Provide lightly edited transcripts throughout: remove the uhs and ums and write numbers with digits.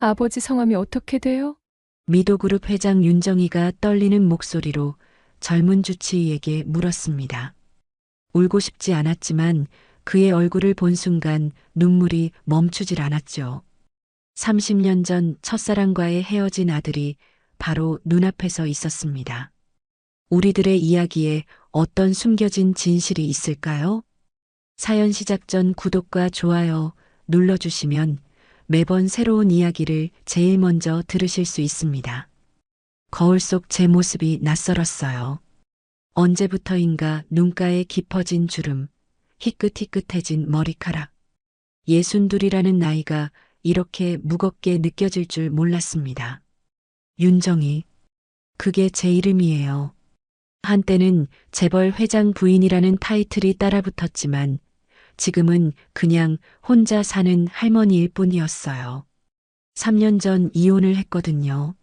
아버지 성함이 어떻게 돼요? 미도그룹 회장 윤정이가 떨리는 목소리로 젊은 주치의에게 물었습니다. 울고 싶지 않았지만 그의 얼굴을 본 순간 눈물이 멈추질 않았죠. 30년 전 첫사랑과의 헤어진 아들이 바로 눈앞에서 있었습니다. 우리들의 이야기에 어떤 숨겨진 진실이 있을까요? 사연 시작 전 구독과 좋아요 눌러주시면 매번 새로운 이야기를 제일 먼저 들으실 수 있습니다. 거울 속 제 모습이 낯설었어요. 언제부터인가 눈가에 깊어진 주름, 희끗희끗해진 머리카락. 62이라는 나이가 이렇게 무겁게 느껴질 줄 몰랐습니다. 윤정이. 그게 제 이름이에요. 한때는 재벌 회장 부인이라는 타이틀이 따라붙었지만 지금은 그냥 혼자 사는 할머니일 뿐이었어요. 3년 전 이혼을 했거든요.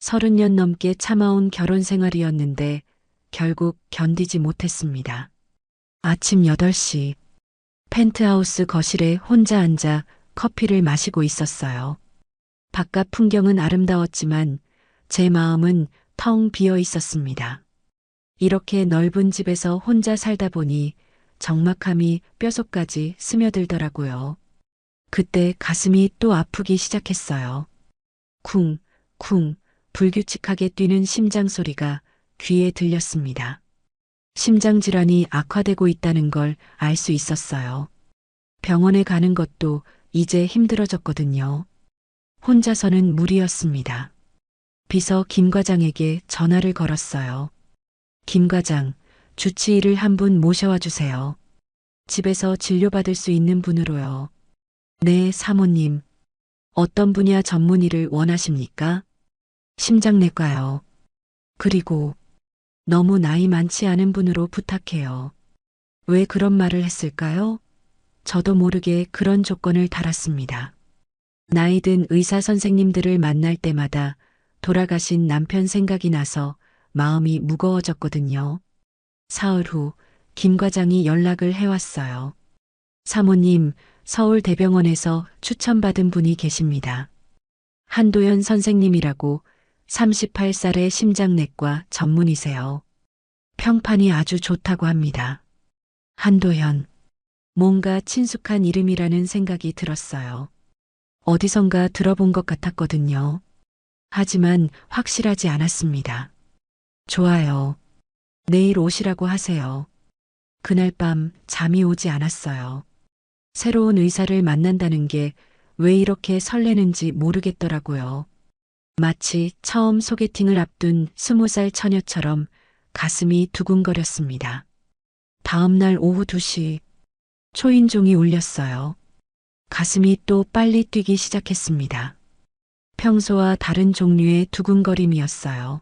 30년 넘게 참아온 결혼 생활이었는데 결국 견디지 못했습니다. 아침 8시 펜트하우스 거실에 혼자 앉아 커피를 마시고 있었어요. 바깥 풍경은 아름다웠지만 제 마음은 텅 비어 있었습니다. 이렇게 넓은 집에서 혼자 살다 보니 적막함이 뼛속까지 스며들더라고요. 그때 가슴이 또 아프기 시작했어요. 쿵, 쿵, 불규칙하게 뛰는 심장 소리가 귀에 들렸습니다. 심장 질환이 악화되고 있다는 걸 알 수 있었어요. 병원에 가는 것도 이제 힘들어졌거든요. 혼자서는 무리였습니다. 비서 김 과장에게 전화를 걸었어요. 김 과장, 주치의를 한 분 모셔와 주세요. 집에서 진료받을 수 있는 분으로요. 네, 사모님. 어떤 분야 전문의를 원하십니까? 심장내과요. 그리고 너무 나이 많지 않은 분으로 부탁해요. 왜 그런 말을 했을까요? 저도 모르게 그런 조건을 달았습니다. 나이 든 의사 선생님들을 만날 때마다 돌아가신 남편 생각이 나서 마음이 무거워졌거든요. 사흘 후 김 과장이 연락을 해왔어요. 사모님, 서울대병원에서 추천받은 분이 계십니다. 한도연 선생님이라고 38살의 심장내과 전문의세요. 평판이 아주 좋다고 합니다. 한도연. 뭔가 친숙한 이름이라는 생각이 들었어요. 어디선가 들어본 것 같았거든요. 하지만 확실하지 않았습니다. 좋아요. 내일 오시라고 하세요. 그날 밤 잠이 오지 않았어요. 새로운 의사를 만난다는 게 왜 이렇게 설레는지 모르겠더라고요. 마치 처음 소개팅을 앞둔 20살 처녀처럼 가슴이 두근거렸습니다. 다음 날 오후 2시 초인종이 울렸어요. 가슴이 또 빨리 뛰기 시작했습니다. 평소와 다른 종류의 두근거림이었어요.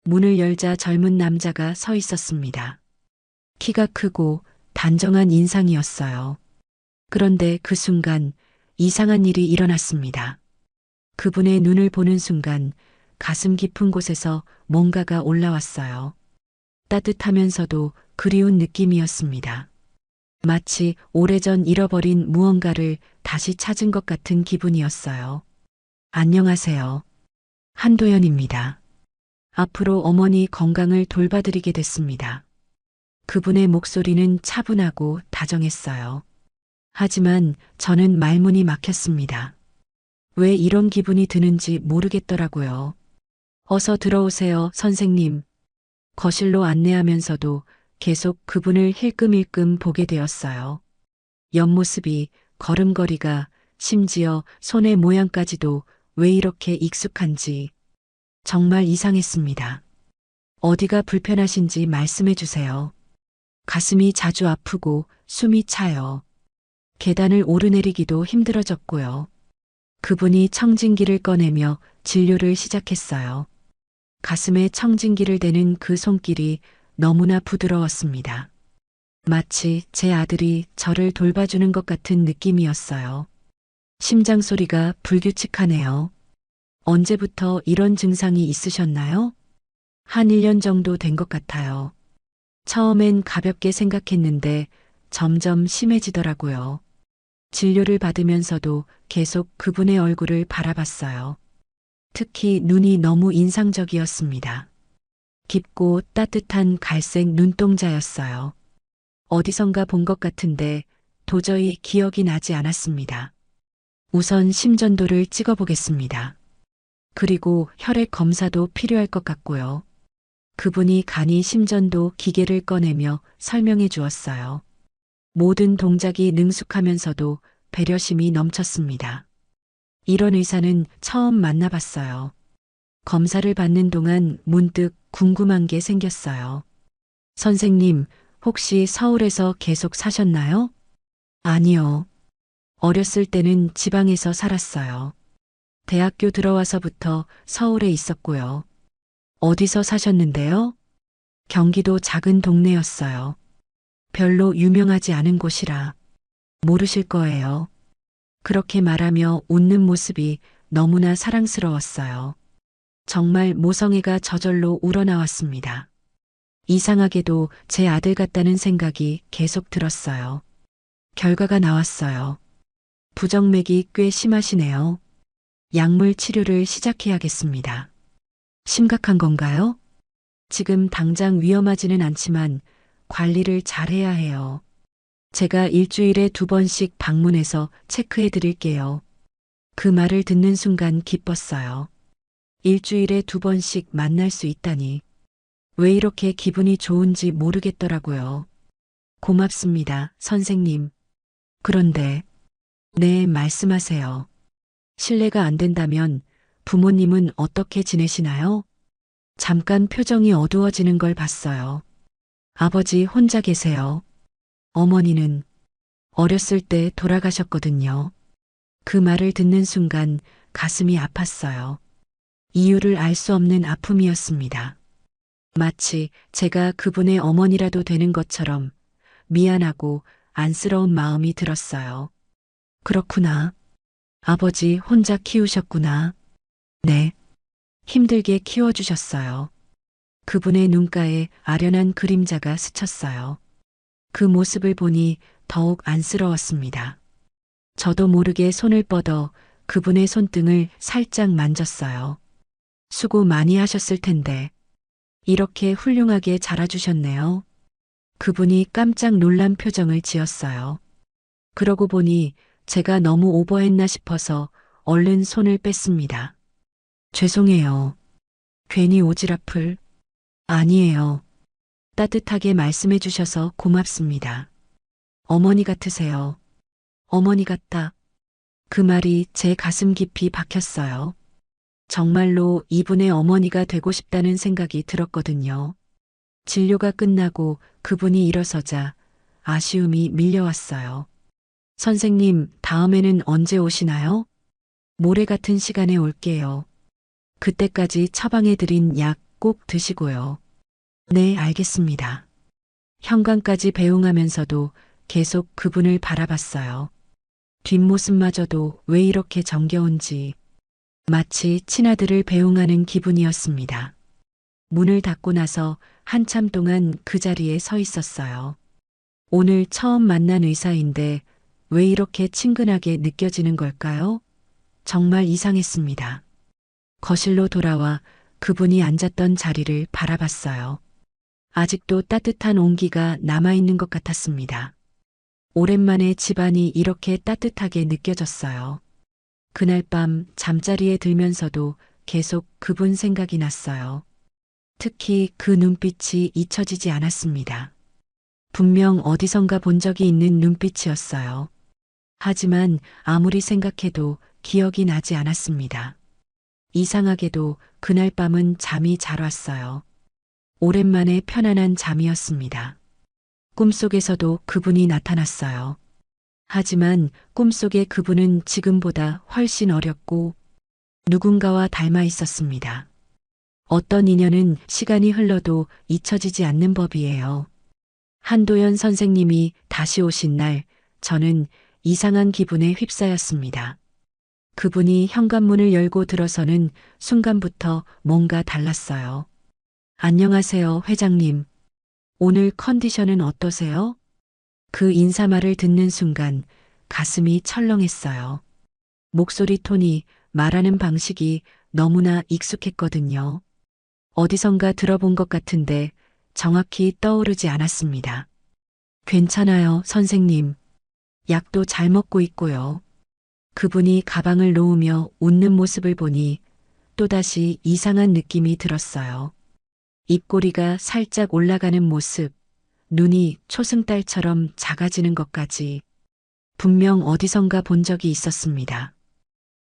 문을 열자 젊은 남자가 서 있었습니다. 키가 크고 단정한 인상이었어요. 그런데 그 순간 이상한 일이 일어났습니다. 그분의 눈을 보는 순간 가슴 깊은 곳에서 뭔가가 올라왔어요. 따뜻하면서도 그리운 느낌이었습니다. 마치 오래전 잃어버린 무언가를 다시 찾은 것 같은 기분이었어요. 안녕하세요. 한도연입니다. 앞으로 어머니 건강을 돌봐드리게 됐습니다. 그분의 목소리는 차분하고 다정했어요. 하지만 저는 말문이 막혔습니다. 왜 이런 기분이 드는지 모르겠더라고요. 어서 들어오세요, 선생님. 거실로 안내하면서도 계속 그분을 힐끔힐끔 보게 되었어요. 옆모습이, 걸음걸이가, 심지어 손의 모양까지도 왜 이렇게 익숙한지 정말 이상했습니다. 어디가 불편하신지 말씀해 주세요. 가슴이 자주 아프고 숨이 차요. 계단을 오르내리기도 힘들어졌고요. 그분이 청진기를 꺼내며 진료를 시작했어요. 가슴에 청진기를 대는 그 손길이 너무나 부드러웠습니다. 마치 제 아들이 저를 돌봐주는 것 같은 느낌이었어요. 심장 소리가 불규칙하네요. 언제부터 이런 증상이 있으셨나요? 한 1년 정도 된 것 같아요. 처음엔 가볍게 생각했는데 점점 심해지더라고요. 진료를 받으면서도 계속 그분의 얼굴을 바라봤어요. 특히 눈이 너무 인상적이었습니다. 깊고 따뜻한 갈색 눈동자였어요. 어디선가 본 것 같은데 도저히 기억이 나지 않았습니다. 우선 심전도를 찍어보겠습니다. 그리고 혈액 검사도 필요할 것 같고요. 그분이 간이 심전도 기계를 꺼내며 설명해 주었어요. 모든 동작이 능숙하면서도 배려심이 넘쳤습니다. 이런 의사는 처음 만나봤어요. 검사를 받는 동안 문득 궁금한 게 생겼어요. 선생님, 혹시 서울에서 계속 사셨나요? 아니요. 어렸을 때는 지방에서 살았어요. 대학교 들어와서부터 서울에 있었고요. 어디서 사셨는데요? 경기도 작은 동네였어요. 별로 유명하지 않은 곳이라 모르실 거예요. 그렇게 말하며 웃는 모습이 너무나 사랑스러웠어요. 정말 모성애가 저절로 우러나왔습니다. 이상하게도 제 아들 같다는 생각이 계속 들었어요. 결과가 나왔어요. 부정맥이 꽤 심하시네요. 약물 치료를 시작해야겠습니다. 심각한 건가요? 지금 당장 위험하지는 않지만 관리를 잘해야 해요. 제가 일주일에 2번씩 방문해서 체크해 드릴게요. 그 말을 듣는 순간 기뻤어요. 일주일에 2번씩 만날 수 있다니. 왜 이렇게 기분이 좋은지 모르겠더라고요. 고맙습니다, 선생님. 그런데, 네, 말씀하세요. 실례가 안 된다면 부모님은 어떻게 지내시나요? 잠깐 표정이 어두워지는 걸 봤어요. 아버지 혼자 계세요. 어머니는 어렸을 때 돌아가셨거든요. 그 말을 듣는 순간 가슴이 아팠어요. 이유를 알 수 없는 아픔이었습니다. 마치 제가 그분의 어머니라도 되는 것처럼 미안하고 안쓰러운 마음이 들었어요. 그렇구나. 아버지 혼자 키우셨구나. 네. 힘들게 키워주셨어요. 그분의 눈가에 아련한 그림자가 스쳤어요. 그 모습을 보니 더욱 안쓰러웠습니다. 저도 모르게 손을 뻗어 그분의 손등을 살짝 만졌어요. 수고 많이 하셨을 텐데 이렇게 훌륭하게 자라주셨네요. 그분이 깜짝 놀란 표정을 지었어요. 그러고 보니 제가 너무 오버했나 싶어서 얼른 손을 뺐습니다. 죄송해요. 괜히 오지랖을. 아니에요. 따뜻하게 말씀해 주셔서 고맙습니다. 어머니 같으세요. 어머니 같다. 그 말이 제 가슴 깊이 박혔어요. 정말로 이분의 어머니가 되고 싶다는 생각이 들었거든요. 진료가 끝나고 그분이 일어서자 아쉬움이 밀려왔어요. 선생님, 다음에는 언제 오시나요? 모레 같은 시간에 올게요. 그때까지 처방해 드린 약 꼭 드시고요. 네, 알겠습니다. 현관까지 배웅하면서도 계속 그분을 바라봤어요. 뒷모습마저도 왜 이렇게 정겨운지 마치 친아들을 배웅하는 기분이었습니다. 문을 닫고 나서 한참 동안 그 자리에 서 있었어요. 오늘 처음 만난 의사인데 왜 이렇게 친근하게 느껴지는 걸까요? 정말 이상했습니다. 거실로 돌아와 그분이 앉았던 자리를 바라봤어요. 아직도 따뜻한 온기가 남아있는 것 같았습니다. 오랜만에 집안이 이렇게 따뜻하게 느껴졌어요. 그날 밤 잠자리에 들면서도 계속 그분 생각이 났어요. 특히 그 눈빛이 잊혀지지 않았습니다. 분명 어디선가 본 적이 있는 눈빛이었어요. 하지만 아무리 생각해도 기억이 나지 않았습니다. 이상하게도 그날 밤은 잠이 잘 왔어요. 오랜만에 편안한 잠이었습니다. 꿈속에서도 그분이 나타났어요. 하지만 꿈속의 그분은 지금보다 훨씬 어렸고 누군가와 닮아 있었습니다. 어떤 인연은 시간이 흘러도 잊혀지지 않는 법이에요. 한도연 선생님이 다시 오신 날 저는 이상한 기분에 휩싸였습니다. 그분이 현관문을 열고 들어서는 순간부터 뭔가 달랐어요. 안녕하세요, 회장님. 오늘 컨디션은 어떠세요? 그 인사말을 듣는 순간 가슴이 철렁했어요. 목소리 톤이, 말하는 방식이 너무나 익숙했거든요. 어디선가 들어본 것 같은데 정확히 떠오르지 않았습니다. 괜찮아요, 선생님. 약도 잘 먹고 있고요. 그분이 가방을 놓으며 웃는 모습을 보니 또다시 이상한 느낌이 들었어요. 입꼬리가 살짝 올라가는 모습, 눈이 초승달처럼 작아지는 것까지 분명 어디선가 본 적이 있었습니다.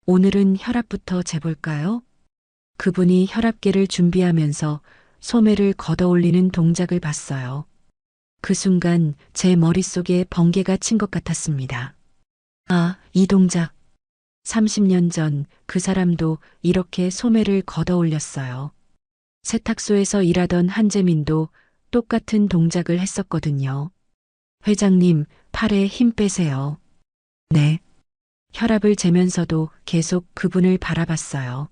오늘은 혈압부터 재볼까요? 그분이 혈압계를 준비하면서 소매를 걷어 올리는 동작을 봤어요. 그 순간 제 머릿속에 번개가 친 것 같았습니다. 아, 이 동작. 30년 전 그 사람도 이렇게 소매를 걷어 올렸어요. 세탁소에서 일하던 한재민도 똑같은 동작을 했었거든요. 회장님, 팔에 힘 빼세요. 네. 혈압을 재면서도 계속 그분을 바라봤어요.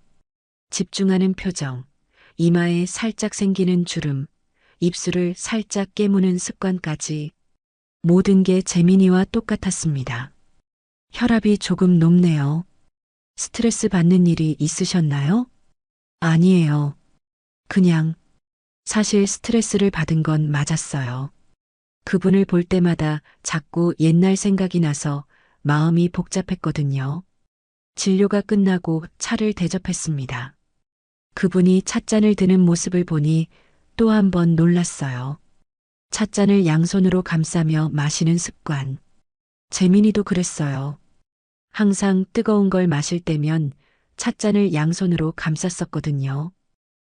집중하는 표정, 이마에 살짝 생기는 주름, 입술을 살짝 깨무는 습관까지 모든 게 재민이와 똑같았습니다. 혈압이 조금 높네요. 스트레스 받는 일이 있으셨나요? 아니에요. 그냥 사실 스트레스를 받은 건 맞았어요. 그분을 볼 때마다 자꾸 옛날 생각이 나서 마음이 복잡했거든요. 진료가 끝나고 차를 대접했습니다. 그분이 찻잔을 드는 모습을 보니 또 한 번 놀랐어요. 찻잔을 양손으로 감싸며 마시는 습관. 재민이도 그랬어요. 항상 뜨거운 걸 마실 때면 찻잔을 양손으로 감쌌었거든요.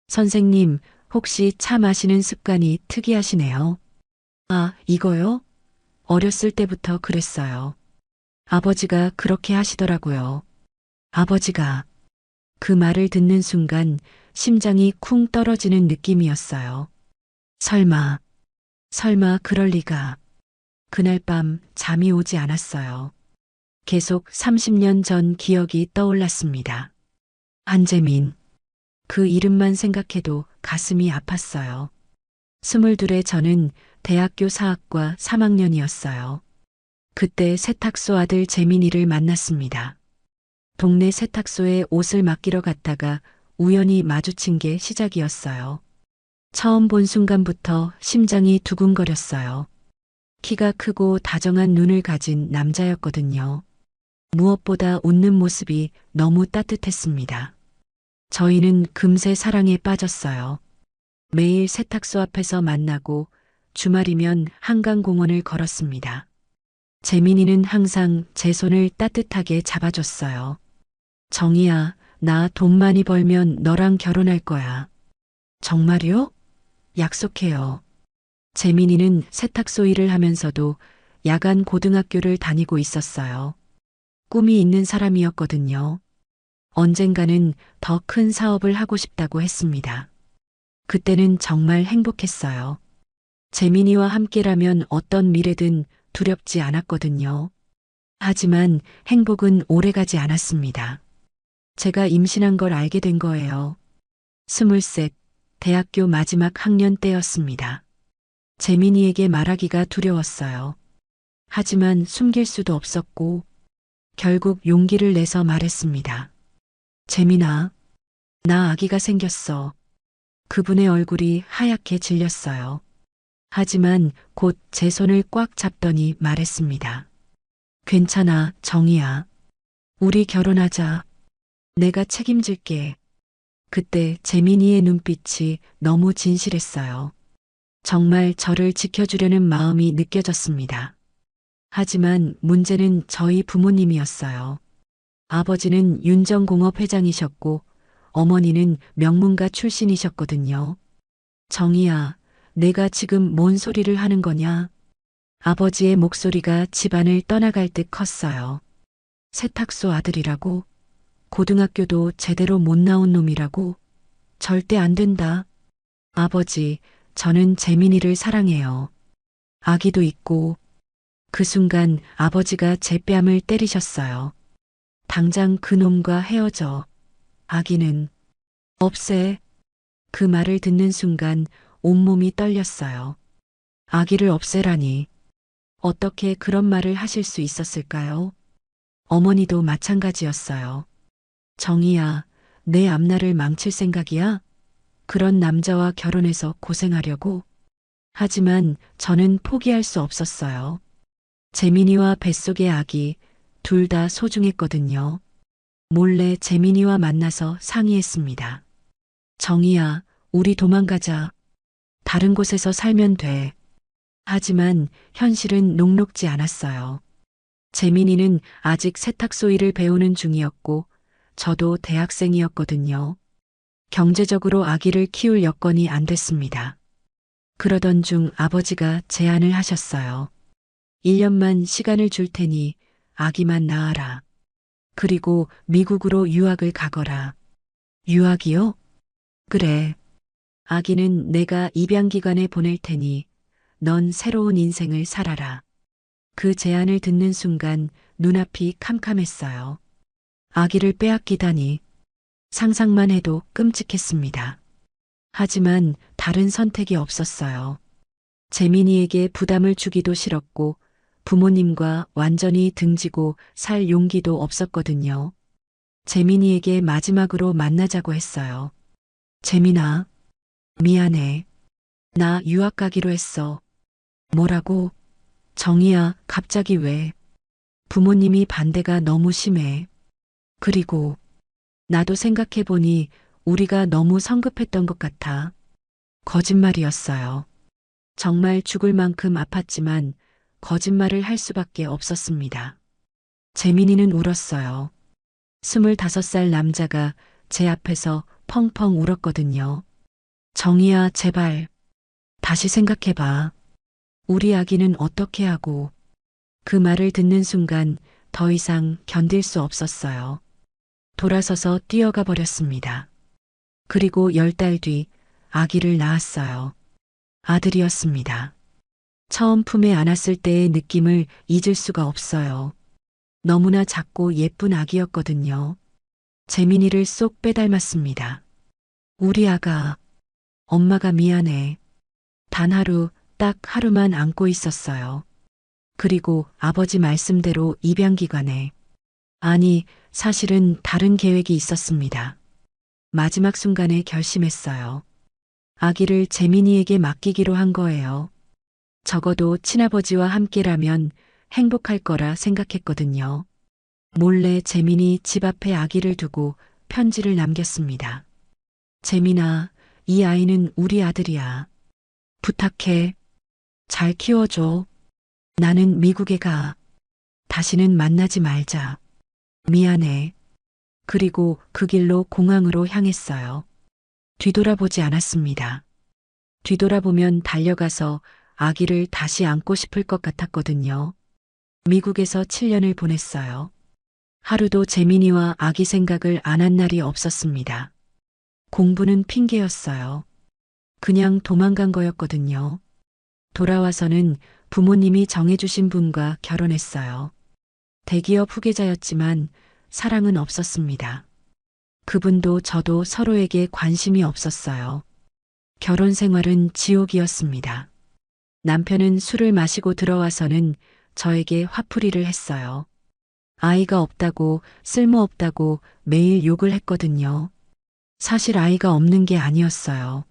선생님, 혹시 차 마시는 습관이 특이하시네요. 아, 이거요? 어렸을 때부터 그랬어요. 아버지가 그렇게 하시더라고요. 아버지가 그 말을 듣는 순간 심장이 쿵 떨어지는 느낌이었어요. 설마, 설마 그럴 리가. 그날 밤 잠이 오지 않았어요. 계속 30년 전 기억이 떠올랐습니다. 한재민. 그 이름만 생각해도 가슴이 아팠어요. 22에 저는 대학교 사학과 3학년이었어요. 그때 세탁소 아들 재민이를 만났습니다. 동네 세탁소에 옷을 맡기러 갔다가 우연히 마주친 게 시작이었어요. 처음 본 순간부터 심장이 두근거렸어요. 키가 크고 다정한 눈을 가진 남자였거든요. 무엇보다 웃는 모습이 너무 따뜻했습니다. 저희는 금세 사랑에 빠졌어요. 매일 세탁소 앞에서 만나고 주말이면 한강공원을 걸었습니다. 재민이는 항상 제 손을 따뜻하게 잡아줬어요. 정희야, 나 돈 많이 벌면 너랑 결혼할 거야. 정말요? 약속해요. 재민이는 세탁소 일을 하면서도 야간 고등학교를 다니고 있었어요. 꿈이 있는 사람이었거든요. 언젠가는 더 큰 사업을 하고 싶다고 했습니다. 그때는 정말 행복했어요. 재민이와 함께라면 어떤 미래든 두렵지 않았거든요. 하지만 행복은 오래가지 않았습니다. 제가 임신한 걸 알게 된 거예요. 23, 대학교 마지막 학년 때였습니다. 재민이에게 말하기가 두려웠어요. 하지만 숨길 수도 없었고, 결국 용기를 내서 말했습니다. 재민아, 나 아기가 생겼어. 그분의 얼굴이 하얗게 질렸어요. 하지만 곧 제 손을 꽉 잡더니 말했습니다. 괜찮아, 정희야. 우리 결혼하자. 내가 책임질게. 그때 재민이의 눈빛이 너무 진실했어요. 정말 저를 지켜주려는 마음이 느껴졌습니다. 하지만 문제는 저희 부모님이었어요. 아버지는 윤정공업 회장이셨고 어머니는 명문가 출신이셨거든요. 정희야, 내가 지금 뭔 소리를 하는 거냐? 아버지의 목소리가 집안을 떠나갈 듯 컸어요. 세탁소 아들이라고? 고등학교도 제대로 못 나온 놈이라고? 절대 안 된다. 아버지, 저는 재민이를 사랑해요. 아기도 있고. 그 순간 아버지가 제 뺨을 때리셨어요. 당장 그 놈과 헤어져. 아기는 없애. 그 말을 듣는 순간 온몸이 떨렸어요. 아기를 없애라니. 어떻게 그런 말을 하실 수 있었을까요? 어머니도 마찬가지였어요. 정희야, 내 앞날을 망칠 생각이야? 그런 남자와 결혼해서 고생하려고? 하지만 저는 포기할 수 없었어요. 재민이와 뱃속의 아기 둘 다 소중했거든요. 몰래 재민이와 만나서 상의했습니다. 정희야, 우리 도망가자. 다른 곳에서 살면 돼. 하지만 현실은 녹록지 않았어요. 재민이는 아직 세탁소 일을 배우는 중이었고 저도 대학생이었거든요. 경제적으로 아기를 키울 여건이 안 됐습니다. 그러던 중 아버지가 제안을 하셨어요. 1년만 시간을 줄 테니 아기만 낳아라. 그리고 미국으로 유학을 가거라. 유학이요? 그래. 아기는 내가 입양기관에 보낼 테니 넌 새로운 인생을 살아라. 그 제안을 듣는 순간 눈앞이 캄캄했어요. 아기를 빼앗기다니 상상만 해도 끔찍했습니다. 하지만 다른 선택이 없었어요. 재민이에게 부담을 주기도 싫었고 부모님과 완전히 등지고 살 용기도 없었거든요. 재민이에게 마지막으로 만나자고 했어요. 재민아, 미안해. 나 유학 가기로 했어. 뭐라고? 정희야, 갑자기 왜? 부모님이 반대가 너무 심해. 그리고 나도 생각해보니 우리가 너무 성급했던 것 같아. 거짓말이었어요. 정말 죽을 만큼 아팠지만 거짓말을 할 수밖에 없었습니다. 재민이는 울었어요. 25살 남자가 제 앞에서 펑펑 울었거든요. 정희야, 제발. 다시 생각해봐. 우리 아기는 어떻게 하고. 그 말을 듣는 순간 더 이상 견딜 수 없었어요. 돌아서서 뛰어가 버렸습니다. 그리고 10달 뒤 아기를 낳았어요. 아들이었습니다. 처음 품에 안았을 때의 느낌을 잊을 수가 없어요. 너무나 작고 예쁜 아기였거든요. 재민이를 쏙 빼닮았습니다. 우리 아가, 엄마가 미안해. 단 하루, 딱 하루만 안고 있었어요. 그리고 아버지 말씀대로 입양기관에. 아니, 사실은 다른 계획이 있었습니다. 마지막 순간에 결심했어요. 아기를 재민이에게 맡기기로 한 거예요. 적어도 친아버지와 함께라면 행복할 거라 생각했거든요. 몰래 재민이 집 앞에 아기를 두고 편지를 남겼습니다. 재민아, 이 아이는 우리 아들이야. 부탁해. 잘 키워줘. 나는 미국에 가. 다시는 만나지 말자. 미안해. 그리고 그 길로 공항으로 향했어요. 뒤돌아보지 않았습니다. 뒤돌아보면 달려가서 아기를 다시 안고 싶을 것 같았거든요. 미국에서 7년을 보냈어요. 하루도 재민이와 아기 생각을 안 한 날이 없었습니다. 공부는 핑계였어요. 그냥 도망간 거였거든요. 돌아와서는 부모님이 정해주신 분과 결혼했어요. 대기업 후계자였지만 사랑은 없었습니다. 그분도 저도 서로에게 관심이 없었어요. 결혼 생활은 지옥이었습니다. 남편은 술을 마시고 들어와서는 저에게 화풀이를 했어요. 아이가 없다고 쓸모없다고 매일 욕을 했거든요. 사실 아이가 없는 게 아니었어요.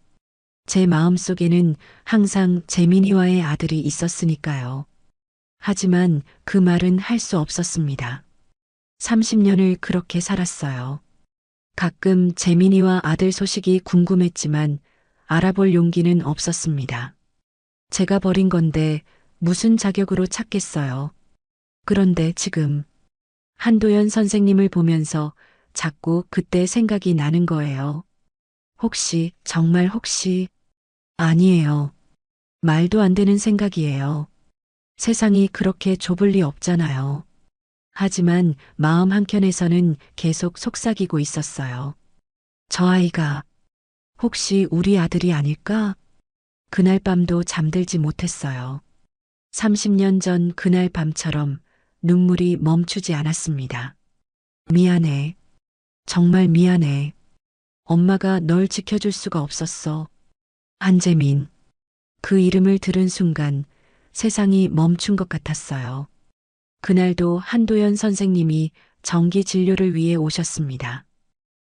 제 마음속에는 항상 재민이와의 아들이 있었으니까요. 하지만 그 말은 할 수 없었습니다. 30년을 그렇게 살았어요. 가끔 재민이와 아들 소식이 궁금했지만 알아볼 용기는 없었습니다. 제가 버린 건데 무슨 자격으로 찾겠어요. 그런데 지금 한도연 선생님을 보면서 자꾸 그때 생각이 나는 거예요. 혹시, 정말 혹시, 아니에요. 말도 안 되는 생각이에요. 세상이 그렇게 좁을 리 없잖아요. 하지만 마음 한켠에서는 계속 속삭이고 있었어요. 저 아이가 혹시 우리 아들이 아닐까? 그날 밤도 잠들지 못했어요. 30년 전 그날 밤처럼 눈물이 멈추지 않았습니다. 미안해. 정말 미안해. 엄마가 널 지켜줄 수가 없었어. 한재민. 그 이름을 들은 순간 세상이 멈춘 것 같았어요. 그날도 한도연 선생님이 정기 진료를 위해 오셨습니다.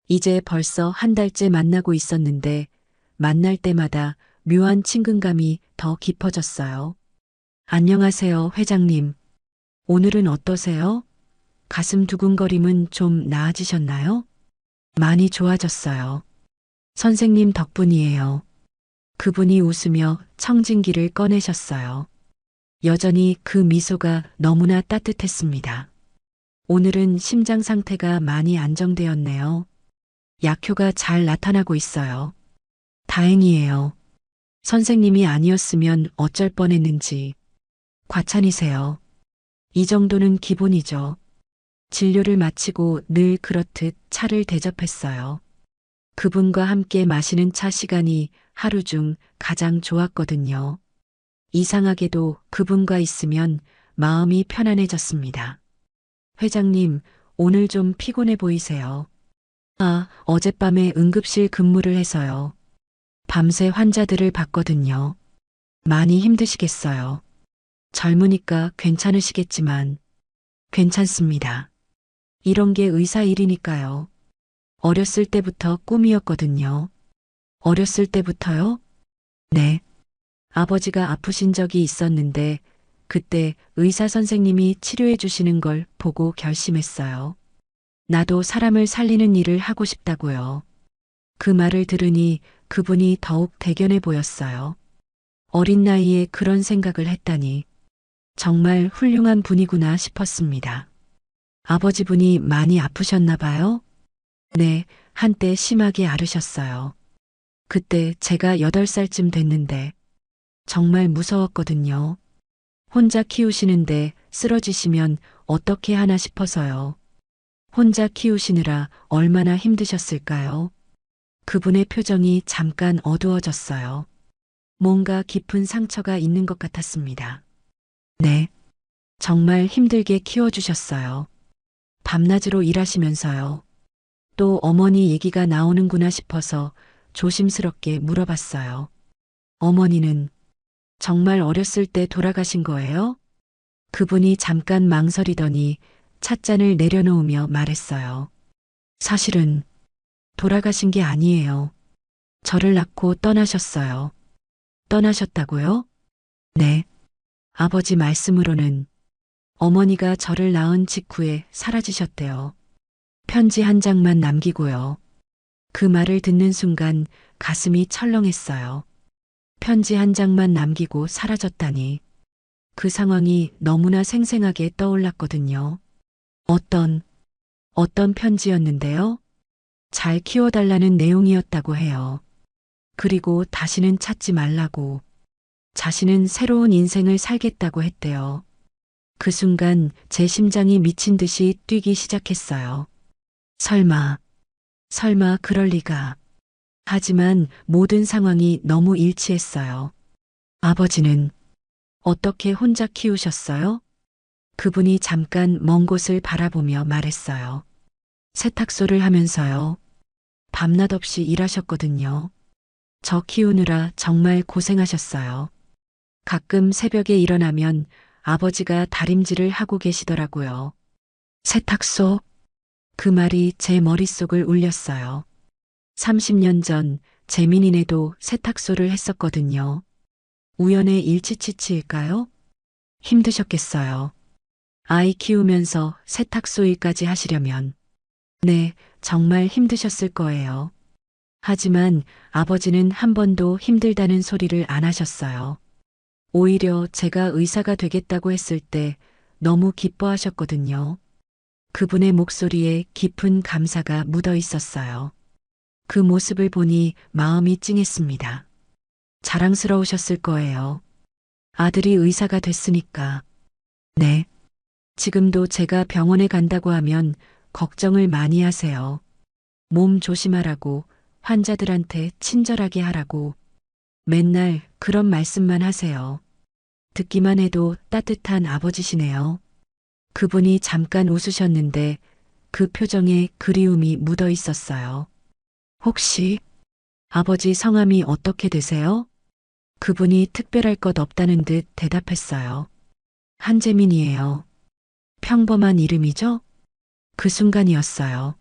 이제 벌써 한 달째 만나고 있었는데 만날 때마다 묘한 친근감이 더 깊어졌어요. 안녕하세요, 회장님. 오늘은 어떠세요? 가슴 두근거림은 좀 나아지셨나요? 많이 좋아졌어요. 선생님 덕분이에요. 그분이 웃으며 청진기를 꺼내셨어요. 여전히 그 미소가 너무나 따뜻했습니다. 오늘은 심장 상태가 많이 안정되었네요. 약효가 잘 나타나고 있어요. 다행이에요. 선생님이 아니었으면 어쩔 뻔했는지. 과찬이세요. 이 정도는 기본이죠. 진료를 마치고 늘 그렇듯 차를 대접했어요. 그분과 함께 마시는 차 시간이 하루 중 가장 좋았거든요. 이상하게도 그분과 있으면 마음이 편안해졌습니다. 회장님, 오늘 좀 피곤해 보이세요. 아, 어젯밤에 응급실 근무를 해서요. 밤새 환자들을 봤거든요. 많이 힘드시겠어요. 젊으니까 괜찮으시겠지만, 괜찮습니다. 이런 게 의사 일이니까요. 어렸을 때부터 꿈이었거든요. 어렸을 때부터요? 네. 아버지가 아프신 적이 있었는데 그때 의사 선생님이 치료해 주시는 걸 보고 결심했어요. 나도 사람을 살리는 일을 하고 싶다고요. 그 말을 들으니 그분이 더욱 대견해 보였어요. 어린 나이에 그런 생각을 했다니 정말 훌륭한 분이구나 싶었습니다. 아버지분이 많이 아프셨나 봐요? 네, 한때 심하게 앓으셨어요. 그때 제가 8살쯤 됐는데 정말 무서웠거든요. 혼자 키우시는데 쓰러지시면 어떻게 하나 싶어서요. 혼자 키우시느라 얼마나 힘드셨을까요? 그분의 표정이 잠깐 어두워졌어요. 뭔가 깊은 상처가 있는 것 같았습니다. 네, 정말 힘들게 키워주셨어요. 밤낮으로 일하시면서요. 또 어머니 얘기가 나오는구나 싶어서 조심스럽게 물어봤어요. 어머니는 정말 어렸을 때 돌아가신 거예요? 그분이 잠깐 망설이더니 찻잔을 내려놓으며 말했어요. 사실은 돌아가신 게 아니에요. 저를 낳고 떠나셨어요. 떠나셨다고요? 네. 아버지 말씀으로는 어머니가 저를 낳은 직후에 사라지셨대요. 편지 한 장만 남기고요. 그 말을 듣는 순간 가슴이 철렁했어요. 편지 한 장만 남기고 사라졌다니. 그 상황이 너무나 생생하게 떠올랐거든요. 어떤 편지였는데요? 잘 키워달라는 내용이었다고 해요. 그리고 다시는 찾지 말라고. 자신은 새로운 인생을 살겠다고 했대요. 그 순간 제 심장이 미친 듯이 뛰기 시작했어요. 설마 그럴 리가. 하지만 모든 상황이 너무 일치했어요. 아버지는 어떻게 혼자 키우셨어요? 그분이 잠깐 먼 곳을 바라보며 말했어요. 세탁소를 하면서요. 밤낮 없이 일하셨거든요. 저 키우느라 정말 고생하셨어요. 가끔 새벽에 일어나면 아버지가 다림질을 하고 계시더라고요. 세탁소? 그 말이 제 머릿속을 울렸어요. 30년 전 재민이네도 세탁소를 했었거든요. 우연의 일치치치일까요? 힘드셨겠어요. 아이 키우면서 세탁소 일까지 하시려면. 네, 정말 힘드셨을 거예요. 하지만 아버지는 한 번도 힘들다는 소리를 안 하셨어요. 오히려 제가 의사가 되겠다고 했을 때 너무 기뻐하셨거든요. 그분의 목소리에 깊은 감사가 묻어 있었어요. 그 모습을 보니 마음이 찡했습니다. 자랑스러우셨을 거예요. 아들이 의사가 됐으니까. 네. 지금도 제가 병원에 간다고 하면 걱정을 많이 하세요. 몸 조심하라고, 환자들한테 친절하게 하라고. 맨날 그런 말씀만 하세요. 듣기만 해도 따뜻한 아버지시네요. 그분이 잠깐 웃으셨는데 그 표정에 그리움이 묻어 있었어요. 혹시 아버지 성함이 어떻게 되세요? 그분이 특별할 것 없다는 듯 대답했어요. 한재민이에요. 평범한 이름이죠? 그 순간이었어요.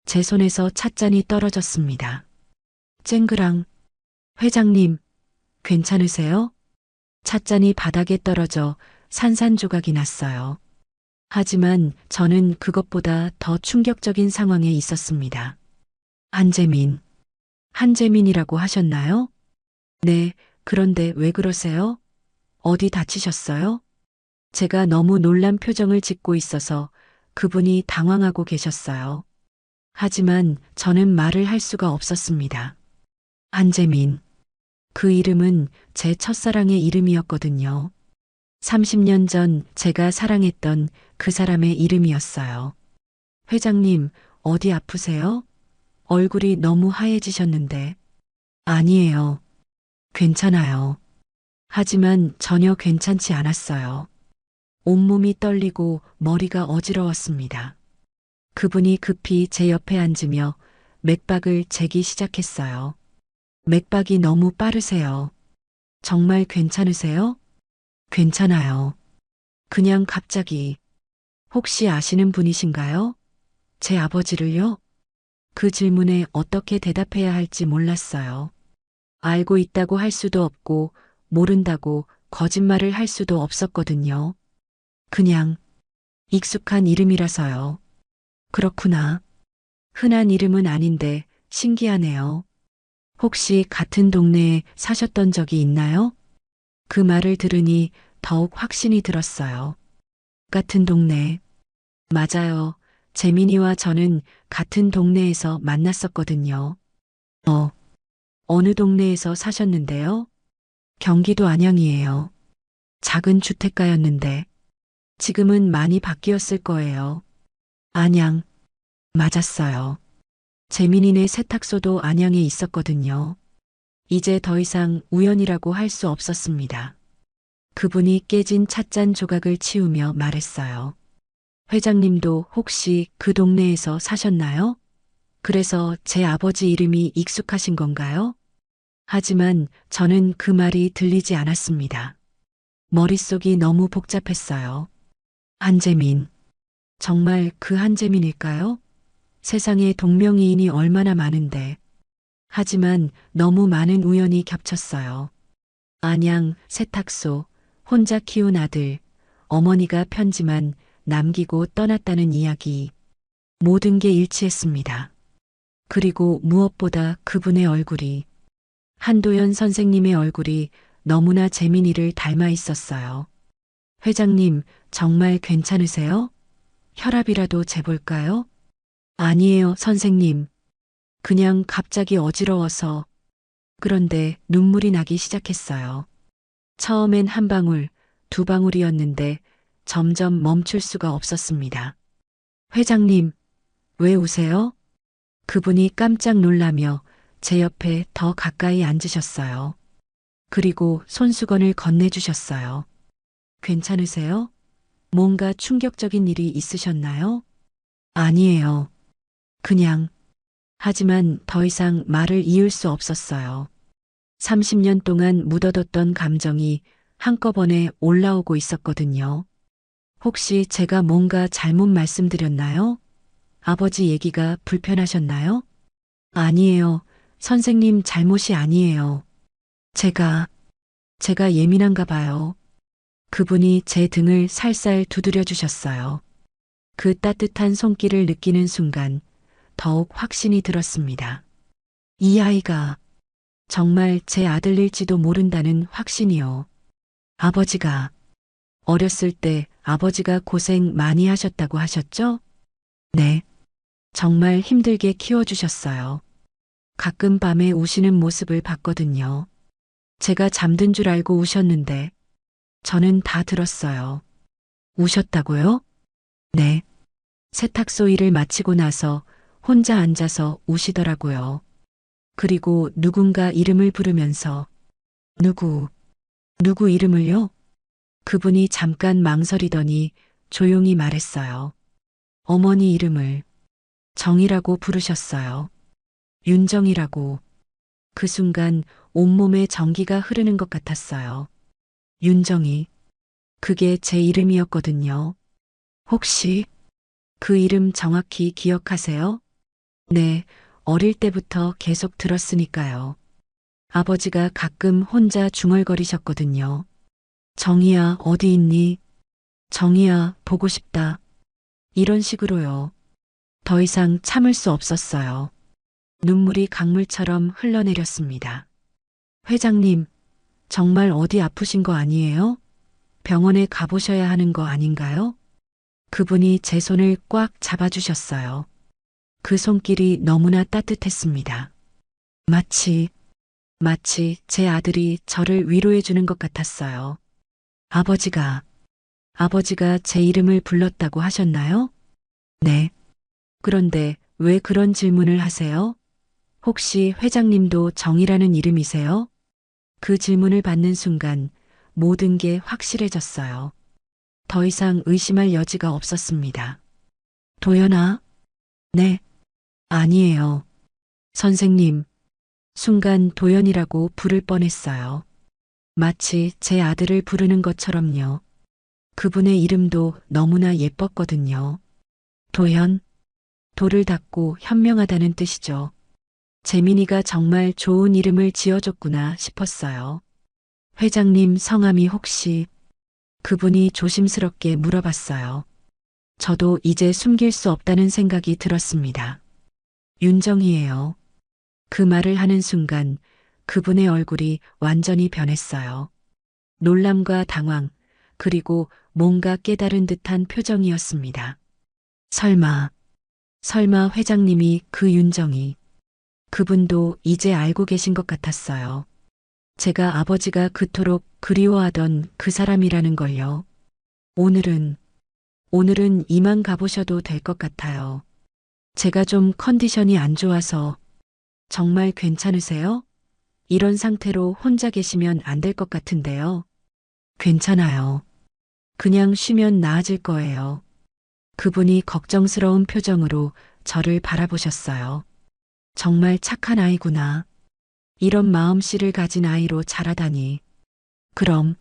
제 손에서 찻잔이 떨어졌습니다. 쨍그랑, 회장님, 괜찮으세요? 찻잔이 바닥에 떨어져 산산조각이 났어요. 하지만 저는 그것보다 더 충격적인 상황에 있었습니다. 한재민. 한재민이라고 하셨나요? 네, 그런데 왜 그러세요? 어디 다치셨어요? 제가 너무 놀란 표정을 짓고 있어서 그분이 당황하고 계셨어요. 하지만 저는 말을 할 수가 없었습니다. 한재민. 그 이름은 제 첫사랑의 이름이었거든요. 30년 전 제가 사랑했던 그 사람의 이름이었어요. 회장님, 어디 아프세요? 얼굴이 너무 하얘지셨는데. 아니에요. 괜찮아요. 하지만 전혀 괜찮지 않았어요. 온몸이 떨리고 머리가 어지러웠습니다. 그분이 급히 제 옆에 앉으며 맥박을 재기 시작했어요. 맥박이 너무 빠르세요. 정말 괜찮으세요? 괜찮아요. 그냥 갑자기. 혹시 아시는 분이신가요? 제 아버지를요? 그 질문에 어떻게 대답해야 할지 몰랐어요. 알고 있다고 할 수도 없고, 모른다고 거짓말을 할 수도 없었거든요. 그냥 익숙한 이름이라서요. 그렇구나. 흔한 이름은 아닌데 신기하네요. 혹시 같은 동네에 사셨던 적이 있나요? 그 말을 들으니 더욱 확신이 들었어요. 같은 동네. 맞아요. 재민이와 저는 같은 동네에서 만났었거든요. 어느 동네에서 사셨는데요? 경기도 안양이에요. 작은 주택가였는데 지금은 많이 바뀌었을 거예요. 안양. 맞았어요. 재민이네 세탁소도 안양에 있었거든요. 이제 더 이상 우연이라고 할 수 없었습니다. 그분이 깨진 찻잔 조각을 치우며 말했어요. 회장님도 혹시 그 동네에서 사셨나요? 그래서 제 아버지 이름이 익숙하신 건가요? 하지만 저는 그 말이 들리지 않았습니다. 머릿속이 너무 복잡했어요. 한재민. 정말 그 한재민일까요? 세상에 동명이인이 얼마나 많은데. 하지만 너무 많은 우연이 겹쳤어요. 안양, 세탁소, 혼자 키운 아들, 어머니가 편지만 남기고 떠났다는 이야기. 모든 게 일치했습니다. 그리고 무엇보다 그분의 얼굴이, 한도연 선생님의 얼굴이 너무나 재민이를 닮아 있었어요. 회장님, 정말 괜찮으세요? 혈압이라도 재볼까요? 아니에요, 선생님. 그냥 갑자기 어지러워서. 그런데 눈물이 나기 시작했어요. 처음엔 한 방울, 두 방울이었는데 점점 멈출 수가 없었습니다. 회장님, 왜 우세요? 그분이 깜짝 놀라며 제 옆에 더 가까이 앉으셨어요. 그리고 손수건을 건네주셨어요. 괜찮으세요? 뭔가 충격적인 일이 있으셨나요? 아니에요. 그냥. 하지만 더 이상 말을 이을 수 없었어요. 30년 동안 묻어뒀던 감정이 한꺼번에 올라오고 있었거든요. 혹시 제가 뭔가 잘못 말씀드렸나요? 아버지 얘기가 불편하셨나요? 아니에요. 선생님 잘못이 아니에요. 제가 예민한가 봐요. 그분이 제 등을 살살 두드려 주셨어요. 그 따뜻한 손길을 느끼는 순간 더욱 확신이 들었습니다. 이 아이가 정말 제 아들일지도 모른다는 확신이요. 아버지가 어렸을 때 아버지가 고생 많이 하셨다고 하셨죠? 네. 정말 힘들게 키워주셨어요. 가끔 밤에 우시는 모습을 봤거든요. 제가 잠든 줄 알고 우셨는데 저는 다 들었어요. 우셨다고요? 네. 세탁소 일을 마치고 나서 혼자 앉아서 우시더라고요. 그리고 누군가 이름을 부르면서 누구 이름을요? 그분이 잠깐 망설이더니 조용히 말했어요. 어머니 이름을 정이라고 부르셨어요. 윤정이라고. 그 순간 온몸에 전기가 흐르는 것 같았어요. 윤정희. 그게 제 이름이었거든요. 혹시 그 이름 정확히 기억하세요? 네, 어릴 때부터 계속 들었으니까요. 아버지가 가끔 혼자 중얼거리셨거든요. 정희야, 어디 있니? 정희야, 보고 싶다. 이런 식으로요. 더 이상 참을 수 없었어요. 눈물이 강물처럼 흘러내렸습니다. 회장님, 정말 어디 아프신 거 아니에요? 병원에 가보셔야 하는 거 아닌가요? 그분이 제 손을 꽉 잡아주셨어요. 그 손길이 너무나 따뜻했습니다. 마치 제 아들이 저를 위로해 주는 것 같았어요. 아버지가 제 이름을 불렀다고 하셨나요? 네. 그런데 왜 그런 질문을 하세요? 혹시 회장님도 정이라는 이름이세요? 그 질문을 받는 순간 모든 게 확실해졌어요. 더 이상 의심할 여지가 없었습니다. 도연아? 네. 아니에요. 선생님. 순간 도연이라고 부를 뻔했어요. 마치 제 아들을 부르는 것처럼요. 그분의 이름도 너무나 예뻤거든요. 도연, 도를 닫고 현명하다는 뜻이죠. 재민이가 정말 좋은 이름을 지어줬구나 싶었어요. 회장님 성함이 혹시? 그분이 조심스럽게 물어봤어요. 저도 이제 숨길 수 없다는 생각이 들었습니다. 윤정희예요. 그 말을 하는 순간 그분의 얼굴이 완전히 변했어요. 놀람과 당황, 그리고 뭔가 깨달은 듯한 표정이었습니다. 설마 회장님이 그 윤정희, 그분도 이제 알고 계신 것 같았어요. 제가 아버지가 그토록 그리워하던 그 사람이라는 걸요. 오늘은 이만 가보셔도 될 것 같아요. 제가 좀 컨디션이 안 좋아서. 정말 괜찮으세요? 이런 상태로 혼자 계시면 안 될 것 같은데요. 괜찮아요. 그냥 쉬면 나아질 거예요. 그분이 걱정스러운 표정으로 저를 바라보셨어요. 정말 착한 아이구나. 이런 마음씨를 가진 아이로 자라다니. 그럼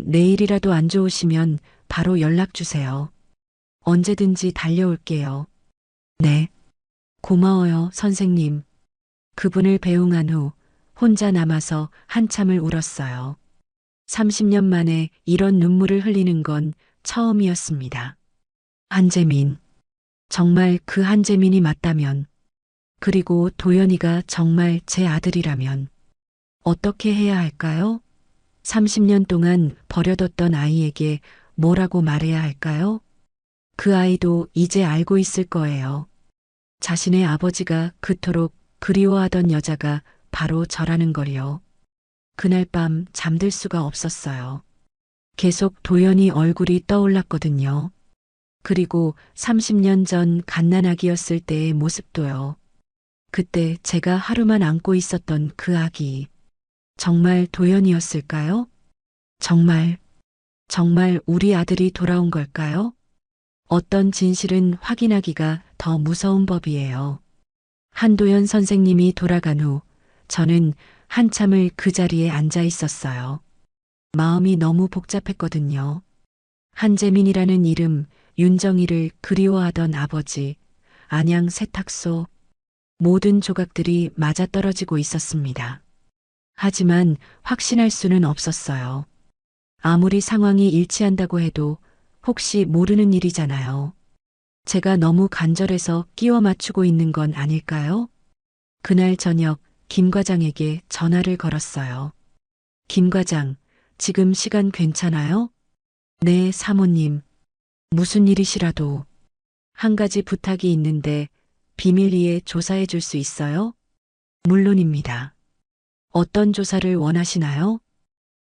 내일이라도 안 좋으시면 바로 연락 주세요. 언제든지 달려올게요. 네. 고마워요, 선생님. 그분을 배웅한 후 혼자 남아서 한참을 울었어요. 30년 만에 이런 눈물을 흘리는 건 처음이었습니다. 한재민. 정말 그 한재민이 맞다면, 그리고 도연이가 정말 제 아들이라면 어떻게 해야 할까요? 30년 동안 버려뒀던 아이에게 뭐라고 말해야 할까요? 그 아이도 이제 알고 있을 거예요. 자신의 아버지가 그토록 그리워하던 여자가 바로 저라는 걸요. 그날 밤 잠들 수가 없었어요. 계속 도연이 얼굴이 떠올랐거든요. 그리고 30년 전 갓난아기였을 때의 모습도요. 그때 제가 하루만 안고 있었던 그 아기. 정말 도연이었을까요? 정말 우리 아들이 돌아온 걸까요? 어떤 진실은 확인하기가 더 무서운 법이에요. 한도연 선생님이 돌아간 후 저는 한참을 그 자리에 앉아 있었어요. 마음이 너무 복잡했거든요. 한재민이라는 이름, 윤정희를 그리워하던 아버지, 안양 세탁소, 모든 조각들이 맞아떨어지고 있었습니다. 하지만 확신할 수는 없었어요. 아무리 상황이 일치한다고 해도 혹시 모르는 일이잖아요. 제가 너무 간절해서 끼워 맞추고 있는 건 아닐까요? 그날 저녁 김 과장에게 전화를 걸었어요. 김 과장, 지금 시간 괜찮아요? 네, 사모님. 무슨 일이시라도. 한 가지 부탁이 있는데 비밀리에 조사해 줄 수 있어요? 물론입니다. 어떤 조사를 원하시나요?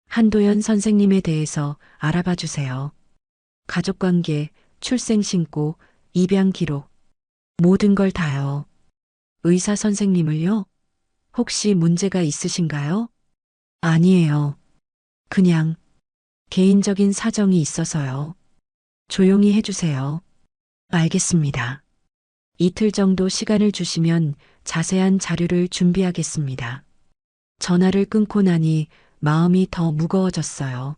한도연 선생님에 대해서 알아봐 주세요. 가족관계, 출생신고, 입양 기록, 모든 걸 다요. 의사 선생님을요? 혹시 문제가 있으신가요? 아니에요. 그냥 개인적인 사정이 있어서요. 조용히 해주세요. 알겠습니다. 이틀 정도 시간을 주시면 자세한 자료를 준비하겠습니다. 전화를 끊고 나니 마음이 더 무거워졌어요.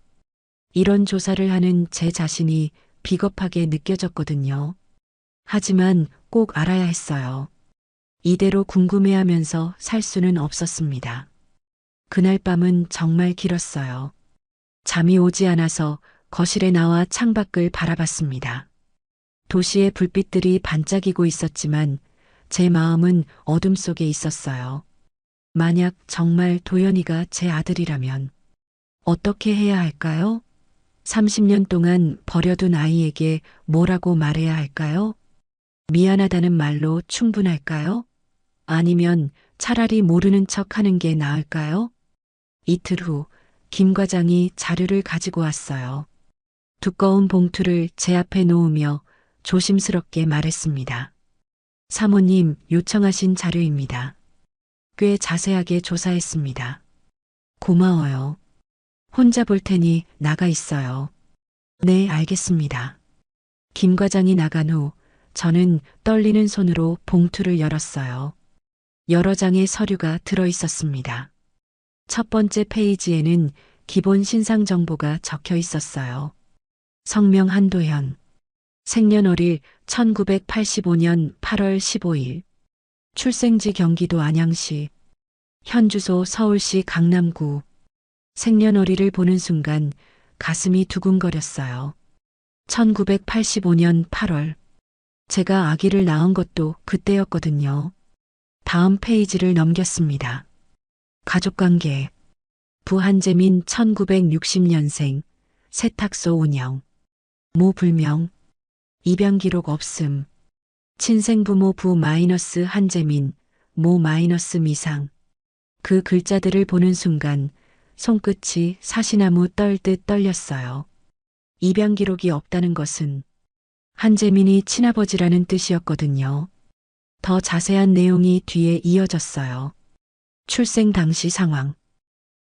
이런 조사를 하는 제 자신이 비겁하게 느껴졌거든요. 하지만 꼭 알아야 했어요. 이대로 궁금해하면서 살 수는 없었습니다. 그날 밤은 정말 길었어요. 잠이 오지 않아서 거실에 나와 창밖을 바라봤습니다. 도시의 불빛들이 반짝이고 있었지만 제 마음은 어둠 속에 있었어요. 만약 정말 도연이가 제 아들이라면 어떻게 해야 할까요? 30년 동안 버려둔 아이에게 뭐라고 말해야 할까요? 미안하다는 말로 충분할까요? 아니면 차라리 모르는 척 하는 게 나을까요? 이틀 후, 김 과장이 자료를 가지고 왔어요. 두꺼운 봉투를 제 앞에 놓으며 조심스럽게 말했습니다. 사모님 요청하신 자료입니다. 꽤 자세하게 조사했습니다. 고마워요. 혼자 볼 테니 나가 있어요. 네, 알겠습니다. 김 과장이 나간 후 저는 떨리는 손으로 봉투를 열었어요. 여러 장의 서류가 들어 있었습니다. 첫 번째 페이지에는 기본 신상 정보가 적혀 있었어요. 성명 한도현. 생년월일 1985년 8월 15일. 출생지 경기도 안양시. 현주소 서울시 강남구. 생년월일을 보는 순간 가슴이 두근거렸어요. 1985년 8월. 제가 아기를 낳은 것도 그때였거든요. 다음 페이지를 넘겼습니다. 가족관계. 부한재민 1960년생. 세탁소 운영. 모 불명. 입양 기록 없음. 친생부모 부 마이너스 한재민. 모 마이너스 미상. 그 글자들을 보는 순간 손끝이 사시나무 떨듯 떨렸어요. 입양 기록이 없다는 것은 한재민이 친아버지라는 뜻이었거든요. 더 자세한 내용이 뒤에 이어졌어요. 출생 당시 상황.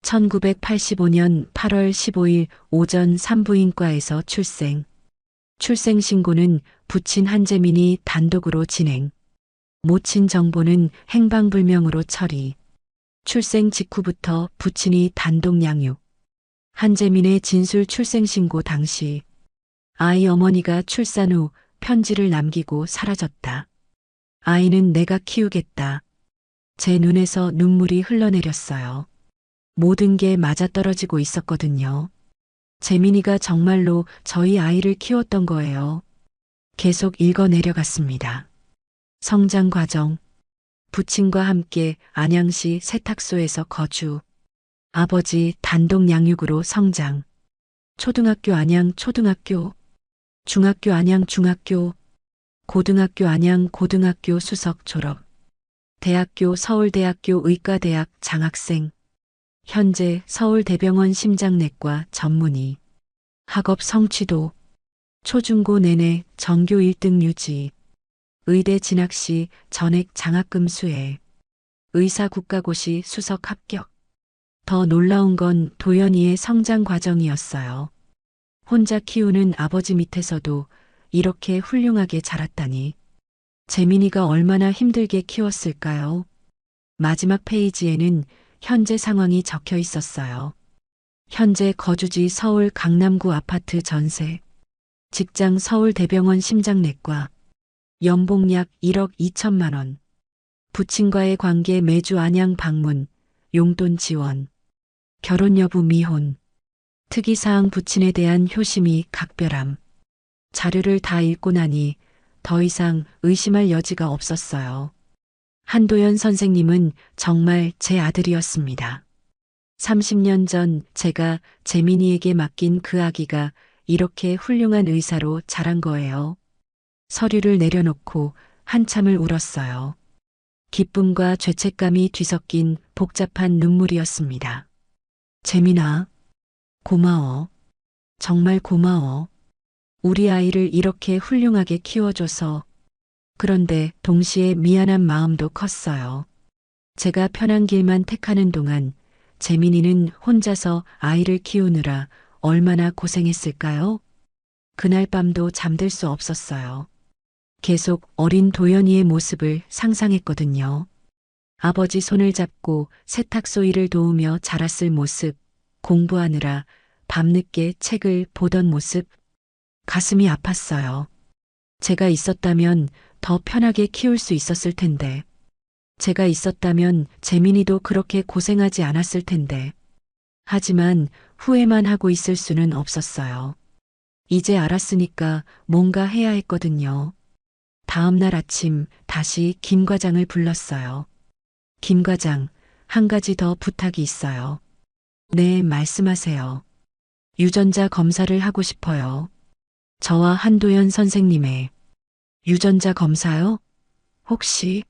1985년 8월 15일 오전 산부인과에서 출생. 출생 신고는 부친 한재민이 단독으로 진행. 모친 정보는 행방불명으로 처리. 출생 직후부터 부친이 단독 양육. 한재민의 진술 출생 신고 당시 아이 어머니가 출산 후 편지를 남기고 사라졌다. 아이는 내가 키우겠다. 제 눈에서 눈물이 흘러내렸어요. 모든 게 맞아떨어지고 있었거든요. 재민이가 정말로 저희 아이를 키웠던 거예요. 계속 읽어 내려갔습니다. 성장 과정. 부친과 함께 안양시 세탁소에서 거주. 아버지 단독 양육으로 성장. 초등학교 안양 초등학교. 중학교 안양 중학교. 고등학교 안양 고등학교 수석 졸업. 대학교 서울대학교 의과대학 장학생. 현재 서울대병원 심장내과 전문의. 학업 성취도. 초중고 내내 전교 1등 유지. 의대 진학 시 전액 장학금 수혜. 의사 국가고시 수석 합격. 더 놀라운 건 도연이의 성장 과정이었어요. 혼자 키우는 아버지 밑에서도 이렇게 훌륭하게 자랐다니. 재민이가 얼마나 힘들게 키웠을까요? 마지막 페이지에는 현재 상황이 적혀 있었어요. 현재 거주지 서울 강남구 아파트 전세. 직장 서울대병원 심장내과. 연봉 약 1억 2천만 원. 부친과의 관계 매주 안양 방문. 용돈 지원. 결혼 여부 미혼. 특이사항 부친에 대한 효심이 각별함. 자료를 다 읽고 나니 더 이상 의심할 여지가 없었어요. 한도연 선생님은 정말 제 아들이었습니다. 30년 전 제가 재민이에게 맡긴 그 아기가 이렇게 훌륭한 의사로 자란 거예요. 서류를 내려놓고 한참을 울었어요. 기쁨과 죄책감이 뒤섞인 복잡한 눈물이었습니다. 재민아, 고마워. 정말 고마워. 우리 아이를 이렇게 훌륭하게 키워줘서. 그런데 동시에 미안한 마음도 컸어요. 제가 편한 길만 택하는 동안 재민이는 혼자서 아이를 키우느라 얼마나 고생했을까요? 그날 밤도 잠들 수 없었어요. 계속 어린 도연이의 모습을 상상했거든요. 아버지 손을 잡고 세탁소 일을 도우며 자랐을 모습, 공부하느라 밤늦게 책을 보던 모습, 가슴이 아팠어요. 제가 있었다면 더 편하게 키울 수 있었을 텐데, 제가 있었다면 재민이도 그렇게 고생하지 않았을 텐데, 하지만 후회만 하고 있을 수는 없었어요. 이제 알았으니까 뭔가 해야 했거든요. 다음 날 아침 다시 김 과장을 불렀어요. 김 과장, 한 가지 더 부탁이 있어요. 네, 말씀하세요. 유전자 검사를 하고 싶어요. 저와 한도연 선생님의 유전자 검사요? 혹시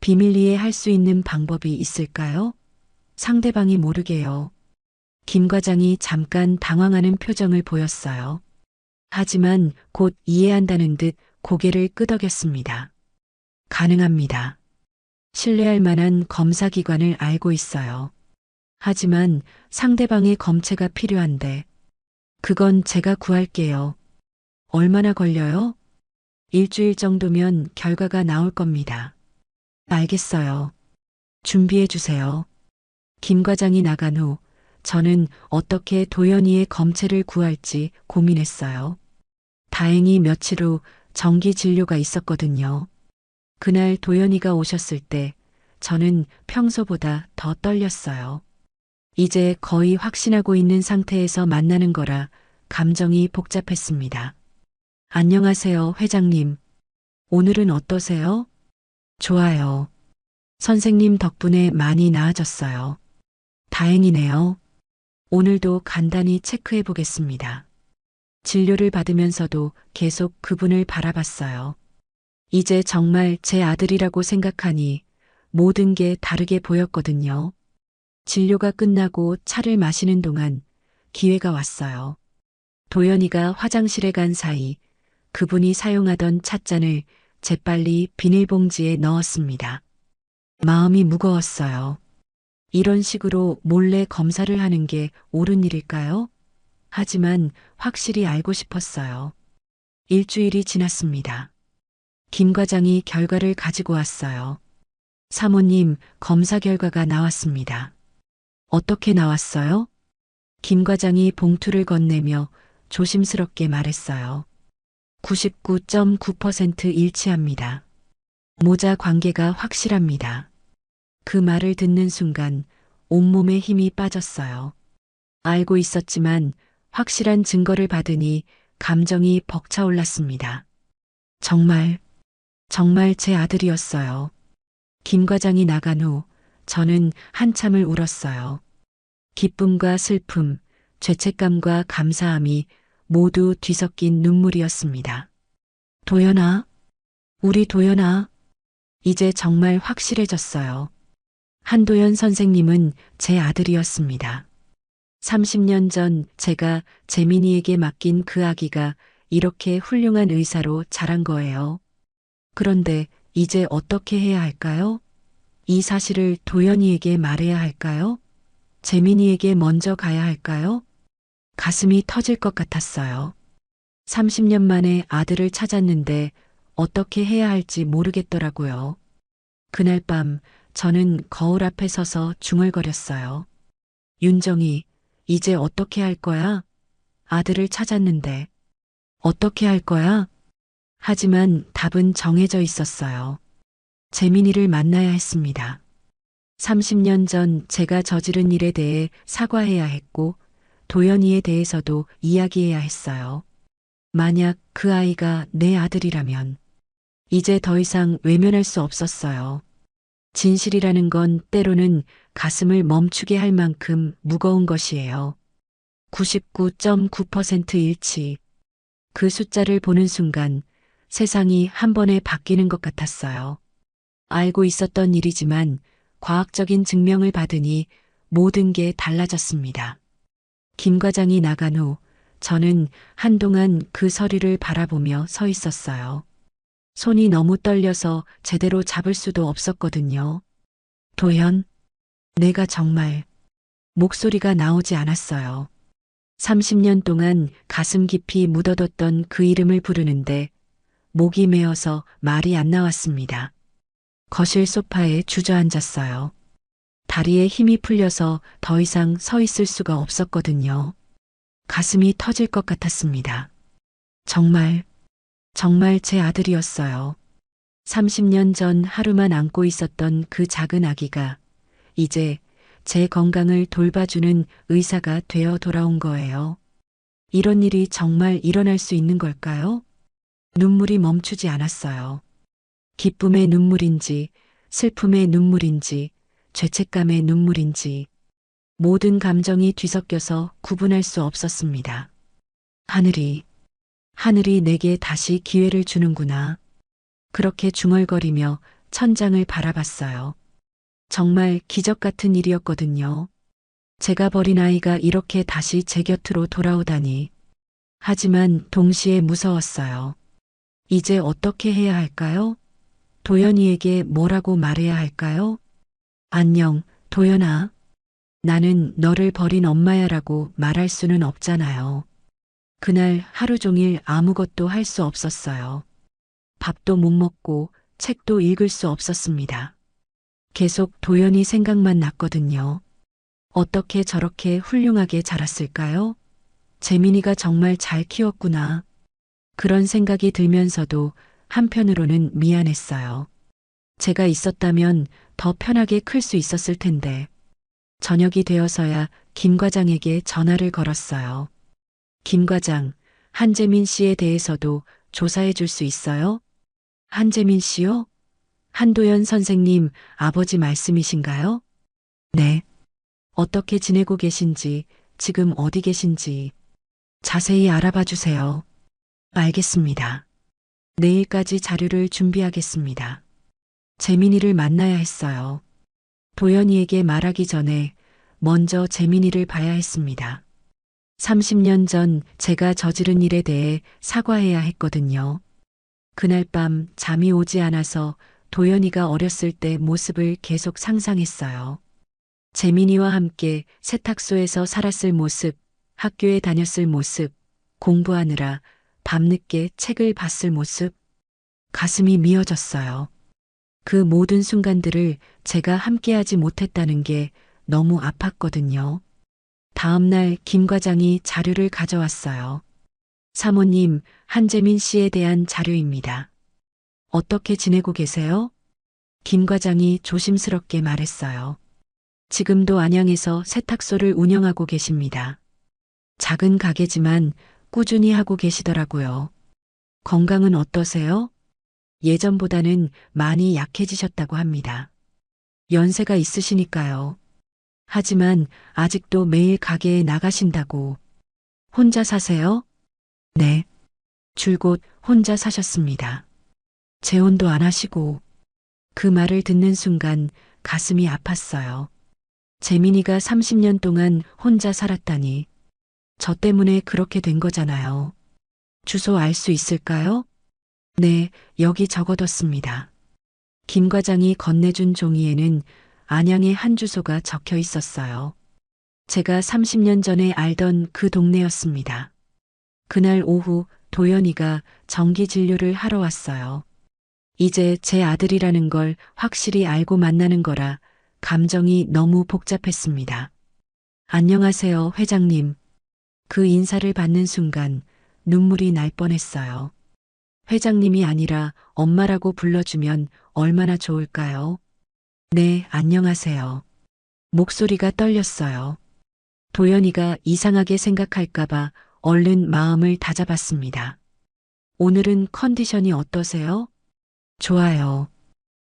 비밀리에 할 수 있는 방법이 있을까요? 상대방이 모르게요. 김 과장이 잠깐 당황하는 표정을 보였어요. 하지만 곧 이해한다는 듯 고개를 끄덕였습니다. 가능합니다. 신뢰할 만한 검사 기관을 알고 있어요. 하지만 상대방의 검체가 필요한데, 그건 제가 구할게요. 얼마나 걸려요? 일주일 정도면 결과가 나올 겁니다. 알겠어요. 준비해 주세요. 김 과장이 나간 후 저는 어떻게 도연이의 검체를 구할지 고민했어요. 다행히 며칠 후 정기 진료가 있었거든요. 그날 도연이가 오셨을 때 저는 평소보다 더 떨렸어요. 이제 거의 확신하고 있는 상태에서 만나는 거라 감정이 복잡했습니다. 안녕하세요, 회장님. 오늘은 어떠세요? 좋아요. 선생님 덕분에 많이 나아졌어요. 다행이네요. 오늘도 간단히 체크해 보겠습니다. 진료를 받으면서도 계속 그분을 바라봤어요. 이제 정말 제 아들이라고 생각하니 모든 게 다르게 보였거든요. 진료가 끝나고 차를 마시는 동안 기회가 왔어요. 도연이가 화장실에 간 사이 그분이 사용하던 찻잔을 재빨리 비닐봉지에 넣었습니다. 마음이 무거웠어요. 이런 식으로 몰래 검사를 하는 게 옳은 일일까요? 하지만 확실히 알고 싶었어요. 일주일이 지났습니다. 김 과장이 결과를 가지고 왔어요. 사모님, 검사 결과가 나왔습니다. 어떻게 나왔어요? 김 과장이 봉투를 건네며 조심스럽게 말했어요. 99.9% 일치합니다. 모자 관계가 확실합니다. 그 말을 듣는 순간 온몸에 힘이 빠졌어요. 알고 있었지만 확실한 증거를 받으니 감정이 벅차올랐습니다. 정말 제 아들이었어요. 김 과장이 나간 후 저는 한참을 울었어요. 기쁨과 슬픔, 죄책감과 감사함이 모두 뒤섞인 눈물이었습니다. 도연아, 우리 도연아, 이제 정말 확실해졌어요. 한도연 선생님은 제 아들이었습니다. 30년 전 제가 재민이에게 맡긴 그 아기가 이렇게 훌륭한 의사로 자란 거예요. 그런데 이제 어떻게 해야 할까요? 이 사실을 도연이에게 말해야 할까요? 재민이에게 먼저 가야 할까요? 가슴이 터질 것 같았어요. 30년 만에 아들을 찾았는데 어떻게 해야 할지 모르겠더라고요. 그날 밤 저는 거울 앞에 서서 중얼거렸어요. 윤정이, 이제 어떻게 할 거야? 아들을 찾았는데 어떻게 할 거야? 하지만 답은 정해져 있었어요. 재민이를 만나야 했습니다. 30년 전 제가 저지른 일에 대해 사과해야 했고 도연이에 대해서도 이야기해야 했어요. 만약 그 아이가 내 아들이라면 이제 더 이상 외면할 수 없었어요. 진실이라는 건 때로는 가슴을 멈추게 할 만큼 무거운 것이에요. 99.9% 일치. 그 숫자를 보는 순간 세상이 한 번에 바뀌는 것 같았어요. 알고 있었던 일이지만 과학적인 증명을 받으니 모든 게 달라졌습니다. 김 과장이 나간 후 저는 한동안 그 서류를 바라보며 서 있었어요. 손이 너무 떨려서 제대로 잡을 수도 없었거든요. 도현, 내가 정말 목소리가 나오지 않았어요. 30년 동안 가슴 깊이 묻어뒀던 그 이름을 부르는데 목이 메어서 말이 안 나왔습니다. 거실 소파에 주저앉았어요. 다리에 힘이 풀려서 더 이상 서 있을 수가 없었거든요. 가슴이 터질 것 같았습니다. 정말, 정말 제 아들이었어요. 30년 전 하루만 안고 있었던 그 작은 아기가 이제 제 건강을 돌봐주는 의사가 되어 돌아온 거예요. 이런 일이 정말 일어날 수 있는 걸까요? 눈물이 멈추지 않았어요. 기쁨의 눈물인지, 슬픔의 눈물인지, 죄책감의 눈물인지, 모든 감정이 뒤섞여서 구분할 수 없었습니다. 하늘이 내게 다시 기회를 주는구나. 그렇게 중얼거리며 천장을 바라봤어요. 정말 기적 같은 일이었거든요. 제가 버린 아이가 이렇게 다시 제 곁으로 돌아오다니. 하지만 동시에 무서웠어요. 이제 어떻게 해야 할까요? 도연이에게 뭐라고 말해야 할까요? 안녕, 도연아. 나는 너를 버린 엄마야라고 말할 수는 없잖아요. 그날 하루 종일 아무것도 할 수 없었어요. 밥도 못 먹고 책도 읽을 수 없었습니다. 계속 도연이 생각만 났거든요. 어떻게 저렇게 훌륭하게 자랐을까요? 재민이가 정말 잘 키웠구나. 그런 생각이 들면서도 한편으로는 미안했어요. 제가 있었다면 더 편하게 클 수 있었을 텐데. 저녁이 되어서야 김 과장에게 전화를 걸었어요. 김 과장, 한재민 씨에 대해서도 조사해 줄 수 있어요? 한재민 씨요? 한도연 선생님 아버지 말씀이신가요? 네. 어떻게 지내고 계신지, 지금 어디 계신지 자세히 알아봐 주세요. 알겠습니다. 내일까지 자료를 준비하겠습니다. 재민이를 만나야 했어요. 도연이에게 말하기 전에 먼저 재민이를 봐야 했습니다. 30년 전 제가 저지른 일에 대해 사과해야 했거든요. 그날 밤 잠이 오지 않아서 도연이가 어렸을 때 모습을 계속 상상했어요. 재민이와 함께 세탁소에서 살았을 모습, 학교에 다녔을 모습, 공부하느라 밤늦게 책을 봤을 모습, 가슴이 미어졌어요. 그 모든 순간들을 제가 함께하지 못했다는 게 너무 아팠거든요. 다음 날 김 과장이 자료를 가져왔어요. 사모님, 한재민 씨에 대한 자료입니다. 어떻게 지내고 계세요? 김 과장이 조심스럽게 말했어요. 지금도 안양에서 세탁소를 운영하고 계십니다. 작은 가게지만 꾸준히 하고 계시더라고요. 건강은 어떠세요? 예전보다는 많이 약해지셨다고 합니다. 연세가 있으시니까요. 하지만 아직도 매일 가게에 나가신다고. 혼자 사세요? 네. 줄곧 혼자 사셨습니다. 재혼도 안 하시고. 그 말을 듣는 순간 가슴이 아팠어요. 재민이가 30년 동안 혼자 살았다니. 저 때문에 그렇게 된 거잖아요. 주소 알 수 있을까요? 네, 여기 적어뒀습니다. 김 과장이 건네준 종이에는 안양의 한 주소가 적혀 있었어요. 제가 30년 전에 알던 그 동네였습니다. 그날 오후 도연이가 정기 진료를 하러 왔어요. 이제 제 아들이라는 걸 확실히 알고 만나는 거라 감정이 너무 복잡했습니다. 안녕하세요, 회장님. 그 인사를 받는 순간 눈물이 날 뻔했어요. 회장님이 아니라 엄마라고 불러주면 얼마나 좋을까요? 네, 안녕하세요. 목소리가 떨렸어요. 도연이가 이상하게 생각할까봐 얼른 마음을 다잡았습니다. 오늘은 컨디션이 어떠세요? 좋아요.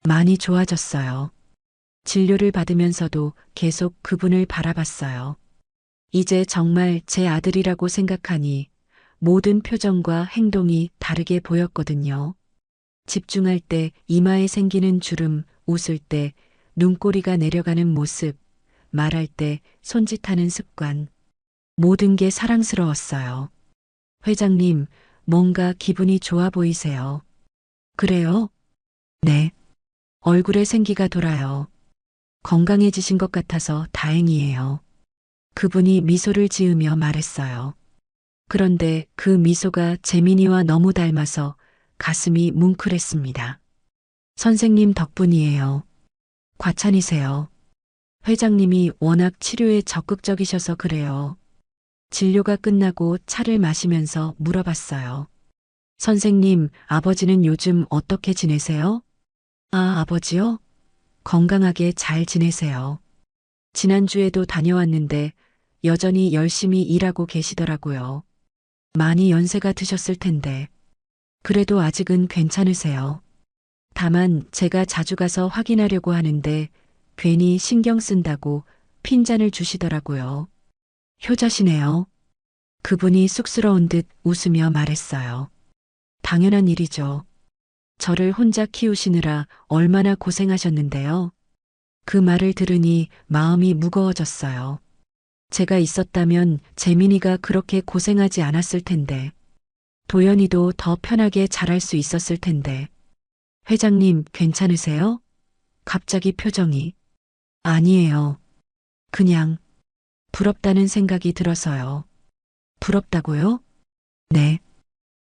많이 좋아졌어요. 진료를 받으면서도 계속 그분을 바라봤어요. 이제 정말 제 아들이라고 생각하니 모든 표정과 행동이 다르게 보였거든요. 집중할 때 이마에 생기는 주름, 웃을 때 눈꼬리가 내려가는 모습, 말할 때 손짓하는 습관. 모든 게 사랑스러웠어요. 회장님, 뭔가 기분이 좋아 보이세요. 그래요? 네. 얼굴에 생기가 돌아요. 건강해지신 것 같아서 다행이에요. 그분이 미소를 지으며 말했어요. 그런데 그 미소가 재민이와 너무 닮아서 가슴이 뭉클했습니다. 선생님 덕분이에요. 과찬이세요. 회장님이 워낙 치료에 적극적이셔서 그래요. 진료가 끝나고 차를 마시면서 물어봤어요. 선생님, 아버지는 요즘 어떻게 지내세요? 아, 아버지요? 건강하게 잘 지내세요. 지난주에도 다녀왔는데 여전히 열심히 일하고 계시더라고요. 많이 연세가 드셨을 텐데. 그래도 아직은 괜찮으세요. 다만 제가 자주 가서 확인하려고 하는데 괜히 신경 쓴다고 핀잔을 주시더라고요. 효자시네요. 그분이 쑥스러운 듯 웃으며 말했어요. 당연한 일이죠. 저를 혼자 키우시느라 얼마나 고생하셨는데요. 그 말을 들으니 마음이 무거워졌어요. 제가 있었다면 재민이가 그렇게 고생하지 않았을 텐데, 도연이도 더 편하게 자랄 수 있었을 텐데. 회장님, 괜찮으세요? 갑자기 표정이. 아니에요. 그냥 부럽다는 생각이 들어서요. 부럽다고요? 네.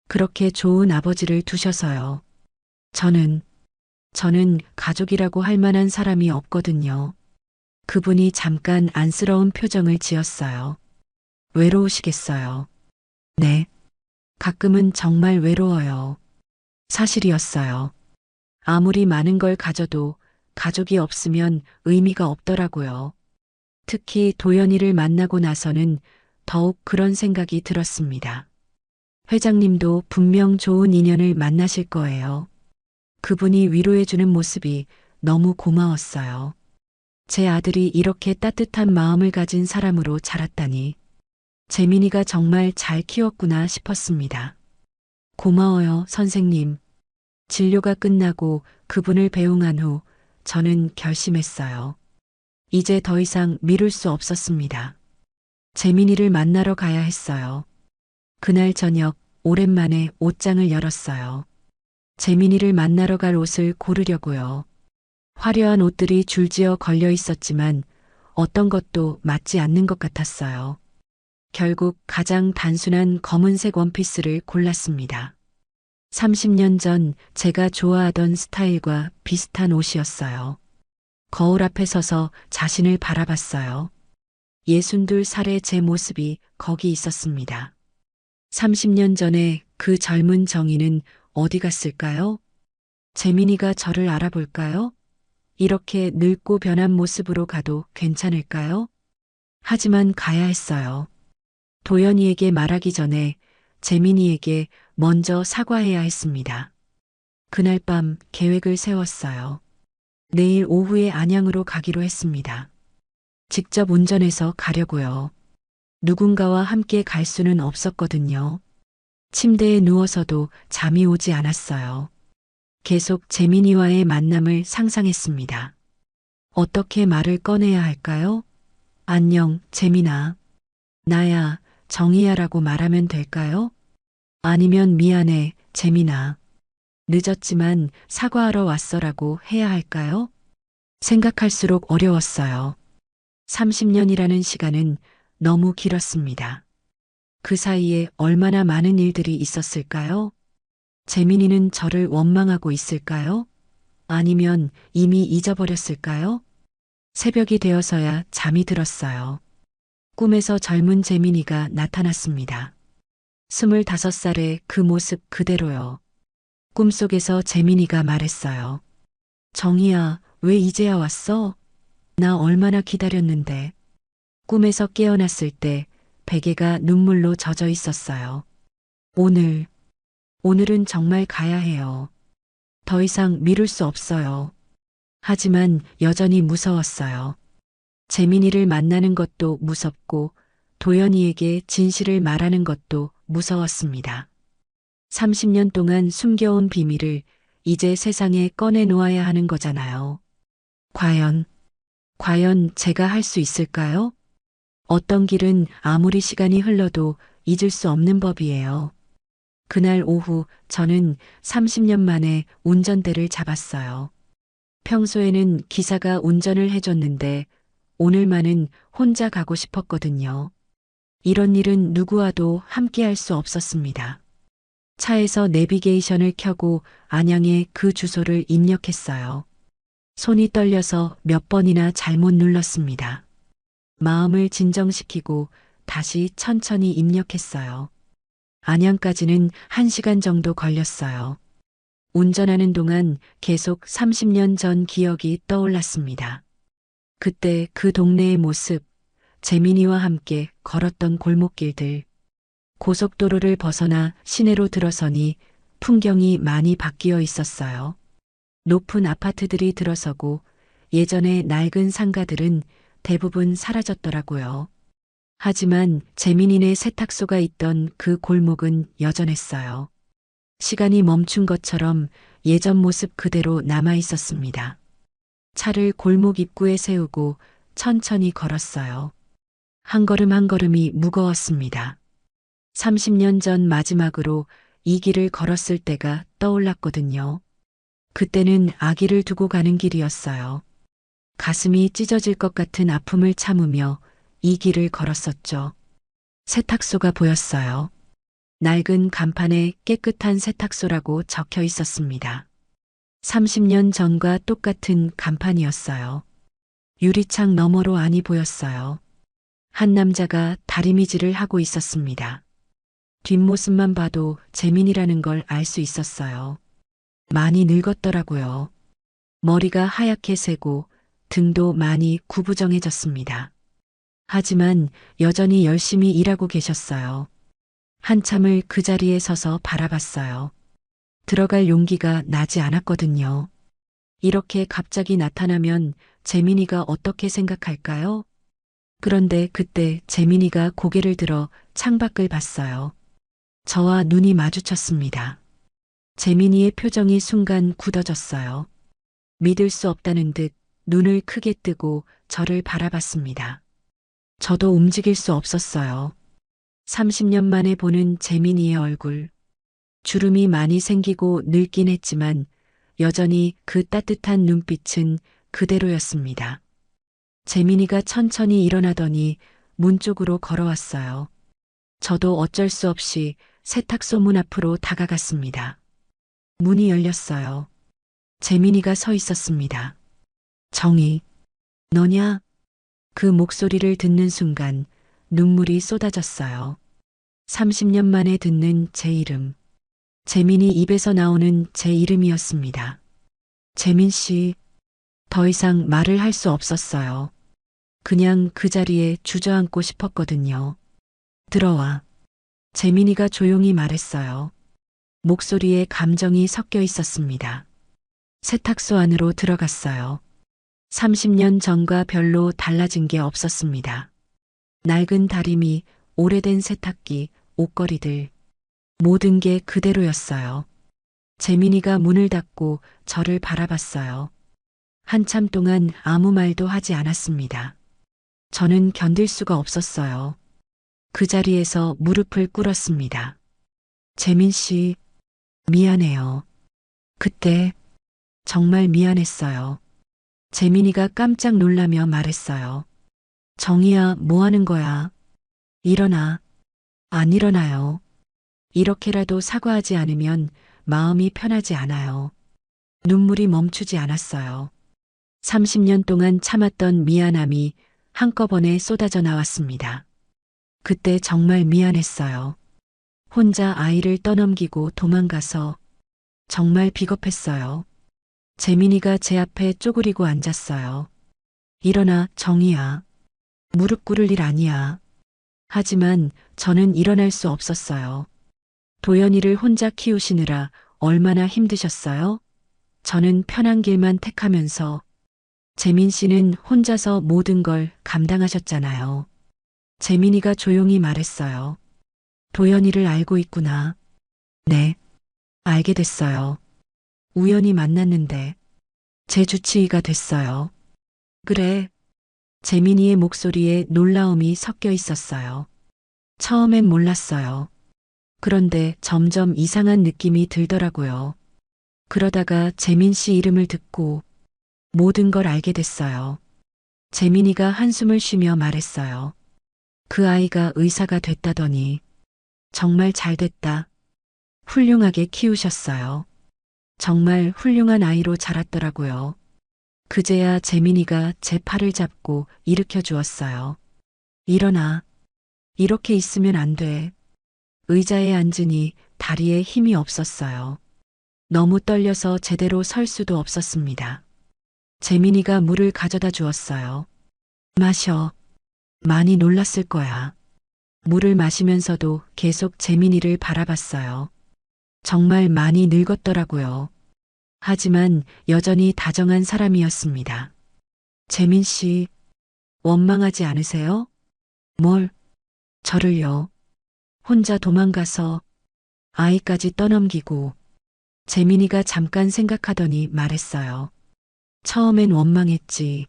그렇게 좋은 아버지를 두셔서요. 저는 가족이라고 할 만한 사람이 없거든요. 그분이 잠깐 안쓰러운 표정을 지었어요. 외로우시겠어요. 네. 가끔은 정말 외로워요. 사실이었어요. 아무리 많은 걸 가져도 가족이 없으면 의미가 없더라고요. 특히 도연이를 만나고 나서는 더욱 그런 생각이 들었습니다. 회장님도 분명 좋은 인연을 만나실 거예요. 그분이 위로해주는 모습이 너무 고마웠어요. 제 아들이 이렇게 따뜻한 마음을 가진 사람으로 자랐다니. 재민이가 정말 잘 키웠구나 싶었습니다. 고마워요, 선생님. 진료가 끝나고 그분을 배웅한 후 저는 결심했어요. 이제 더 이상 미룰 수 없었습니다. 재민이를 만나러 가야 했어요. 그날 저녁 오랜만에 옷장을 열었어요. 재민이를 만나러 갈 옷을 고르려고요. 화려한 옷들이 줄지어 걸려 있었지만 어떤 것도 맞지 않는 것 같았어요. 결국 가장 단순한 검은색 원피스를 골랐습니다. 30년 전 제가 좋아하던 스타일과 비슷한 옷이었어요. 거울 앞에 서서 자신을 바라봤어요. 62살의 제 모습이 거기 있었습니다. 30년 전에 그 젊은 정의는 어디 갔을까요? 재민이가 저를 알아볼까요? 이렇게 늙고 변한 모습으로 가도 괜찮을까요? 하지만 가야 했어요. 도연이에게 말하기 전에 재민이에게 먼저 사과해야 했습니다. 그날 밤 계획을 세웠어요. 내일 오후에 안양으로 가기로 했습니다. 직접 운전해서 가려고요. 누군가와 함께 갈 수는 없었거든요. 침대에 누워서도 잠이 오지 않았어요. 계속 재민이와의 만남을 상상했습니다. 어떻게 말을 꺼내야 할까요? 안녕, 재민아. 나야, 정희야라고 말하면 될까요? 아니면 미안해, 재민아. 늦었지만 사과하러 왔어라고 해야 할까요? 생각할수록 어려웠어요. 30년이라는 시간은 너무 길었습니다. 그 사이에 얼마나 많은 일들이 있었을까요? 재민이는 저를 원망하고 있을까요? 아니면 이미 잊어버렸을까요? 새벽이 되어서야 잠이 들었어요. 꿈에서 젊은 재민이가 나타났습니다. 25살의 그 모습 그대로요. 꿈속에서 재민이가 말했어요. 정희야, 왜 이제야 왔어? 나 얼마나 기다렸는데. 꿈에서 깨어났을 때 베개가 눈물로 젖어 있었어요. 오늘은 정말 가야 해요. 더 이상 미룰 수 없어요. 하지만 여전히 무서웠어요. 재민이를 만나는 것도 무섭고 도연이에게 진실을 말하는 것도 무서웠습니다. 30년 동안 숨겨온 비밀을 이제 세상에 꺼내놓아야 하는 거잖아요. 과연 제가 할 수 있을까요? 어떤 길은 아무리 시간이 흘러도 잊을 수 없는 법이에요. 그날 오후 저는 30년 만에 운전대를 잡았어요. 평소에는 기사가 운전을 해줬는데 오늘만은 혼자 가고 싶었거든요. 이런 일은 누구와도 함께 할 수 없었습니다. 차에서 내비게이션을 켜고 안양의 그 주소를 입력했어요. 손이 떨려서 몇 번이나 잘못 눌렀습니다. 마음을 진정시키고 다시 천천히 입력했어요. 안양까지는 1시간 정도 걸렸어요. 운전하는 동안 계속 30년 전 기억이 떠올랐습니다. 그때 그 동네의 모습, 재민이와 함께 걸었던 골목길들, 고속도로를 벗어나 시내로 들어서니 풍경이 많이 바뀌어 있었어요. 높은 아파트들이 들어서고 예전의 낡은 상가들은 대부분 사라졌더라고요. 하지만 재민이네 세탁소가 있던 그 골목은 여전했어요. 시간이 멈춘 것처럼 예전 모습 그대로 남아 있었습니다. 차를 골목 입구에 세우고 천천히 걸었어요. 한 걸음 한 걸음이 무거웠습니다. 30년 전 마지막으로 이 길을 걸었을 때가 떠올랐거든요. 그때는 아기를 두고 가는 길이었어요. 가슴이 찢어질 것 같은 아픔을 참으며 이 길을 걸었었죠. 세탁소가 보였어요. 낡은 간판에 깨끗한 세탁소라고 적혀 있었습니다. 30년 전과 똑같은 간판이었어요. 유리창 너머로 안이 보였어요. 한 남자가 다리미질을 하고 있었습니다. 뒷모습만 봐도 재민이라는 걸 알 수 있었어요. 많이 늙었더라고요. 머리가 하얗게 새고 등도 많이 구부정해졌습니다. 하지만 여전히 열심히 일하고 계셨어요. 한참을 그 자리에 서서 바라봤어요. 들어갈 용기가 나지 않았거든요. 이렇게 갑자기 나타나면 재민이가 어떻게 생각할까요? 그런데 그때 재민이가 고개를 들어 창밖을 봤어요. 저와 눈이 마주쳤습니다. 재민이의 표정이 순간 굳어졌어요. 믿을 수 없다는 듯 눈을 크게 뜨고 저를 바라봤습니다. 저도 움직일 수 없었어요. 30년 만에 보는 재민이의 얼굴. 주름이 많이 생기고 늙긴 했지만 여전히 그 따뜻한 눈빛은 그대로였습니다. 재민이가 천천히 일어나더니 문 쪽으로 걸어왔어요. 저도 어쩔 수 없이 세탁소 문 앞으로 다가갔습니다. 문이 열렸어요. 재민이가 서 있었습니다. 정희, 너냐? 그 목소리를 듣는 순간 눈물이 쏟아졌어요. 30년 만에 듣는 제 이름. 재민이 입에서 나오는 제 이름이었습니다. 재민 씨, 더 이상 말을 할 수 없었어요. 그냥 그 자리에 주저앉고 싶었거든요. 들어와. 재민이가 조용히 말했어요. 목소리에 감정이 섞여 있었습니다. 세탁소 안으로 들어갔어요. 30년 전과 별로 달라진 게 없었습니다. 낡은 다리미, 오래된 세탁기, 옷걸이들. 모든 게 그대로였어요. 재민이가 문을 닫고 저를 바라봤어요. 한참 동안 아무 말도 하지 않았습니다. 저는 견딜 수가 없었어요. 그 자리에서 무릎을 꿇었습니다. 재민 씨, 미안해요. 그때 정말 미안했어요. 재민이가 깜짝 놀라며 말했어요. 정희야, 뭐 하는 거야? 일어나. 안 일어나요. 이렇게라도 사과하지 않으면 마음이 편하지 않아요. 눈물이 멈추지 않았어요. 30년 동안 참았던 미안함이 한꺼번에 쏟아져 나왔습니다. 그때 정말 미안했어요. 혼자 아이를 떠넘기고 도망가서 정말 비겁했어요. 재민이가 제 앞에 쪼그리고 앉았어요. 일어나, 정희야. 무릎 꿇을 일 아니야. 하지만 저는 일어날 수 없었어요. 도연이를 혼자 키우시느라 얼마나 힘드셨어요? 저는 편한 길만 택하면서 재민 씨는 혼자서 모든 걸 감당하셨잖아요. 재민이가 조용히 말했어요. 도연이를 알고 있구나. 네, 알게 됐어요. 우연히 만났는데 제 주치의가 됐어요. 그래. 재민이의 목소리에 놀라움이 섞여 있었어요. 처음엔 몰랐어요. 그런데 점점 이상한 느낌이 들더라고요. 그러다가 재민 씨 이름을 듣고 모든 걸 알게 됐어요. 재민이가 한숨을 쉬며 말했어요. 그 아이가 의사가 됐다더니 정말 잘 됐다. 훌륭하게 키우셨어요. 정말 훌륭한 아이로 자랐더라고요. 그제야 재민이가 제 팔을 잡고 일으켜 주었어요. 일어나. 이렇게 있으면 안 돼. 의자에 앉으니 다리에 힘이 없었어요. 너무 떨려서 제대로 설 수도 없었습니다. 재민이가 물을 가져다 주었어요. 마셔. 많이 놀랐을 거야. 물을 마시면서도 계속 재민이를 바라봤어요. 정말 많이 늙었더라고요. 하지만 여전히 다정한 사람이었습니다. 재민 씨, 원망하지 않으세요? 뭘? 저를요. 혼자 도망가서 아이까지 떠넘기고. 재민이가 잠깐 생각하더니 말했어요. 처음엔 원망했지.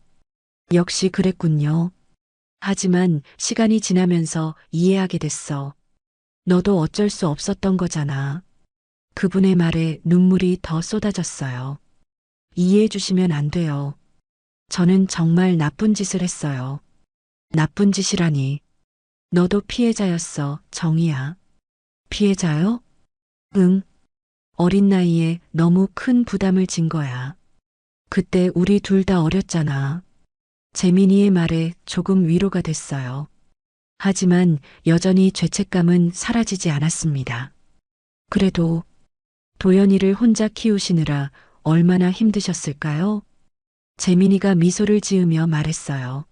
역시 그랬군요. 하지만 시간이 지나면서 이해하게 됐어. 너도 어쩔 수 없었던 거잖아. 그분의 말에 눈물이 더 쏟아졌어요. 이해해 주시면 안 돼요. 저는 정말 나쁜 짓을 했어요. 나쁜 짓이라니. 너도 피해자였어, 정희야. 피해자요? 응. 어린 나이에 너무 큰 부담을 진 거야. 그때 우리 둘 다 어렸잖아. 재민이의 말에 조금 위로가 됐어요. 하지만 여전히 죄책감은 사라지지 않았습니다. 그래도 도연이를 혼자 키우시느라 얼마나 힘드셨을까요? 재민이가 미소를 지으며 말했어요.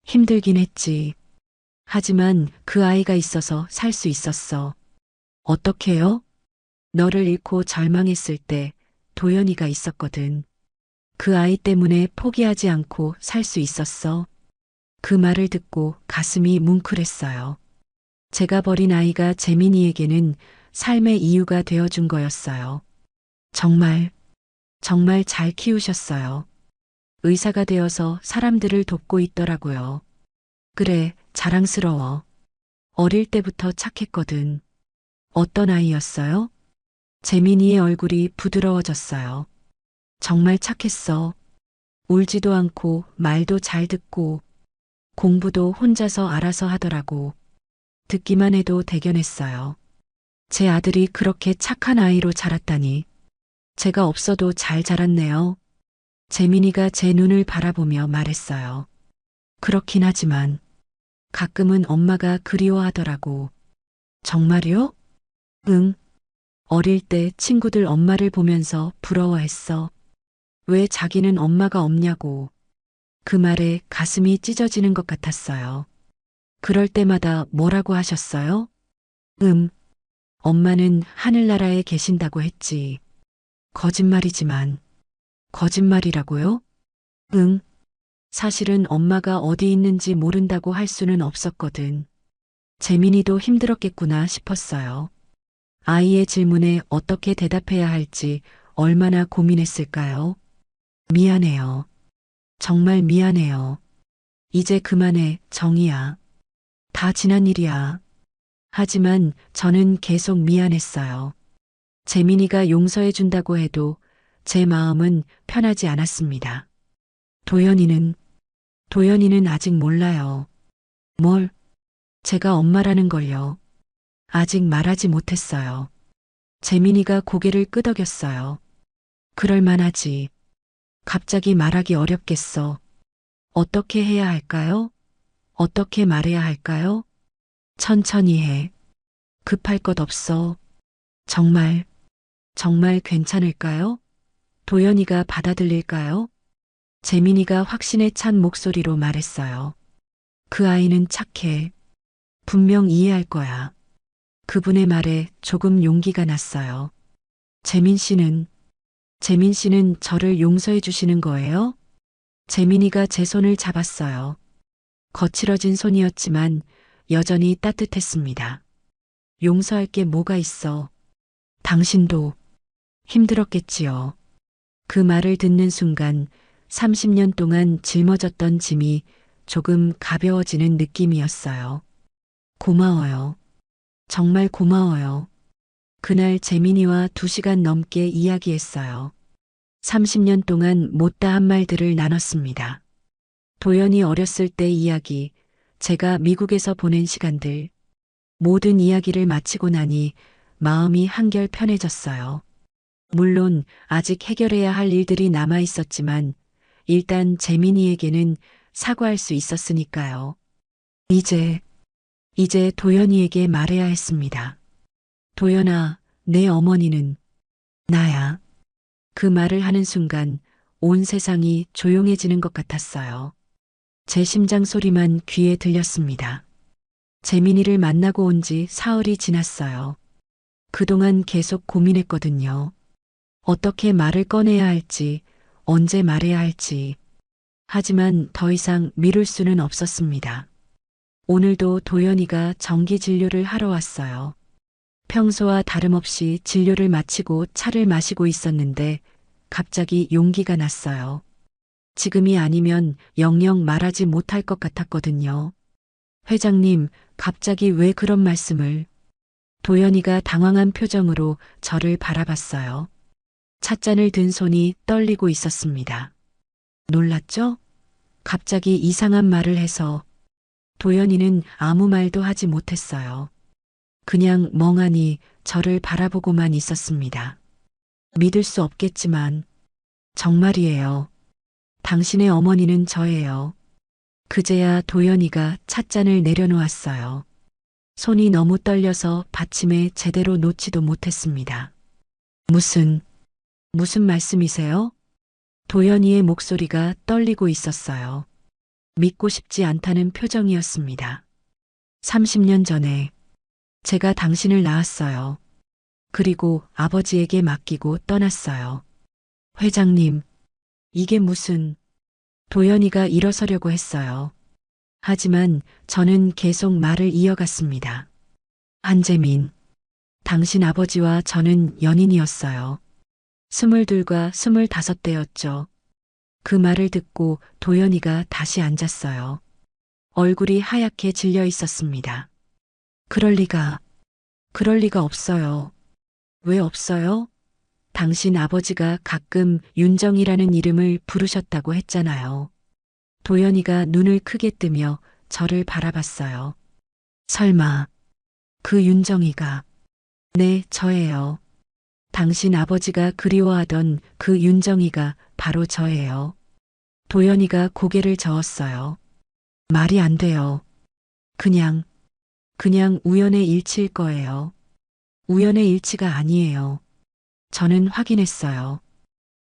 힘들긴 했지. 하지만 그 아이가 있어서 살 수 있었어. 어떻게요? 너를 잃고 절망했을 때 도연이가 있었거든. 그 아이 때문에 포기하지 않고 살 수 있었어. 그 말을 듣고 가슴이 뭉클했어요. 제가 버린 아이가 재민이에게는 삶의 이유가 되어준 거였어요. 정말, 정말 잘 키우셨어요. 의사가 되어서 사람들을 돕고 있더라고요. 그래, 자랑스러워. 어릴 때부터 착했거든. 어떤 아이였어요? 재민이의 얼굴이 부드러워졌어요. 정말 착했어. 울지도 않고 말도 잘 듣고 공부도 혼자서 알아서 하더라고. 듣기만 해도 대견했어요. 제 아들이 그렇게 착한 아이로 자랐다니. 제가 없어도 잘 자랐네요. 재민이가 제 눈을 바라보며 말했어요. 그렇긴 하지만 가끔은 엄마가 그리워하더라고. 정말요? 응. 어릴 때 친구들 엄마를 보면서 부러워했어. 왜 자기는 엄마가 없냐고. 그 말에 가슴이 찢어지는 것 같았어요. 그럴 때마다 뭐라고 하셨어요? 엄마는 하늘나라에 계신다고 했지. 거짓말이지만. 거짓말이라고요? 응. 사실은 엄마가 어디 있는지 모른다고 할 수는 없었거든. 재민이도 힘들었겠구나 싶었어요. 아이의 질문에 어떻게 대답해야 할지 얼마나 고민했을까요? 미안해요. 정말 미안해요. 이제 그만해, 정희야. 다 지난 일이야. 하지만 저는 계속 미안했어요. 재민이가 용서해준다고 해도 제 마음은 편하지 않았습니다. 도연이는 아직 몰라요. 뭘? 제가 엄마라는 걸요. 아직 말하지 못했어요. 재민이가 고개를 끄덕였어요. 그럴 만하지. 갑자기 말하기 어렵겠어. 어떻게 해야 할까요? 어떻게 말해야 할까요? 천천히 해. 급할 것 없어. 정말, 정말 괜찮을까요? 도연이가 받아들일까요? 재민이가 확신에 찬 목소리로 말했어요. 그 아이는 착해. 분명 이해할 거야. 그분의 말에 조금 용기가 났어요. 재민 씨는 저를 용서해 주시는 거예요? 재민이가 제 손을 잡았어요. 거칠어진 손이었지만 여전히 따뜻했습니다. 용서할 게 뭐가 있어. 당신도 힘들었겠지요. 그 말을 듣는 순간 30년 동안 짊어졌던 짐이 조금 가벼워지는 느낌이었어요. 고마워요. 정말 고마워요. 그날 재민이와 2시간 넘게 이야기했어요. 30년 동안 못다 한 말들을 나눴습니다. 도연이 어렸을 때 이야기, 제가 미국에서 보낸 시간들, 모든 이야기를 마치고 나니 마음이 한결 편해졌어요. 물론 아직 해결해야 할 일들이 남아 있었지만 일단 재민이에게는 사과할 수 있었으니까요. 이제 도연이에게 말해야 했습니다. 도연아, 내 어머니는 나야. 그 말을 하는 순간 온 세상이 조용해지는 것 같았어요. 제 심장 소리만 귀에 들렸습니다. 재민이를 만나고 온 지 사흘이 지났어요. 그동안 계속 고민했거든요. 어떻게 말을 꺼내야 할지, 언제 말해야 할지. 하지만 더 이상 미룰 수는 없었습니다. 오늘도 도연이가 정기 진료를 하러 왔어요. 평소와 다름없이 진료를 마치고 차를 마시고 있었는데 갑자기 용기가 났어요. 지금이 아니면 영영 말하지 못할 것 같았거든요. 회장님, 갑자기 왜 그런 말씀을? 도연이가 당황한 표정으로 저를 바라봤어요. 찻잔을 든 손이 떨리고 있었습니다. 놀랐죠? 갑자기 이상한 말을 해서 도연이는 아무 말도 하지 못했어요. 그냥 멍하니 저를 바라보고만 있었습니다. 믿을 수 없겠지만 정말이에요. 당신의 어머니는 저예요. 그제야 도연이가 찻잔을 내려놓았어요. 손이 너무 떨려서 받침에 제대로 놓지도 못했습니다. 무슨 말씀이세요? 도연이의 목소리가 떨리고 있었어요. 믿고 싶지 않다는 표정이었습니다. 30년 전에 제가 당신을 낳았어요. 그리고 아버지에게 맡기고 떠났어요. 회장님, 이게 무슨... 도연이가 일어서려고 했어요. 하지만 저는 계속 말을 이어갔습니다. 한재민, 당신 아버지와 저는 연인이었어요. 22과 25대였죠. 그 말을 듣고 도연이가 다시 앉았어요. 얼굴이 하얗게 질려 있었습니다. 그럴 리가 없어요. 왜 없어요? 당신 아버지가 가끔 윤정이라는 이름을 부르셨다고 했잖아요. 도연이가 눈을 크게 뜨며 저를 바라봤어요. 설마, 그 윤정이가... 네, 저예요. 당신 아버지가 그리워하던 그 윤정이가 바로 저예요. 도연이가 고개를 저었어요. 말이 안 돼요. 그냥 우연의 일치일 거예요. 우연의 일치가 아니에요. 저는 확인했어요.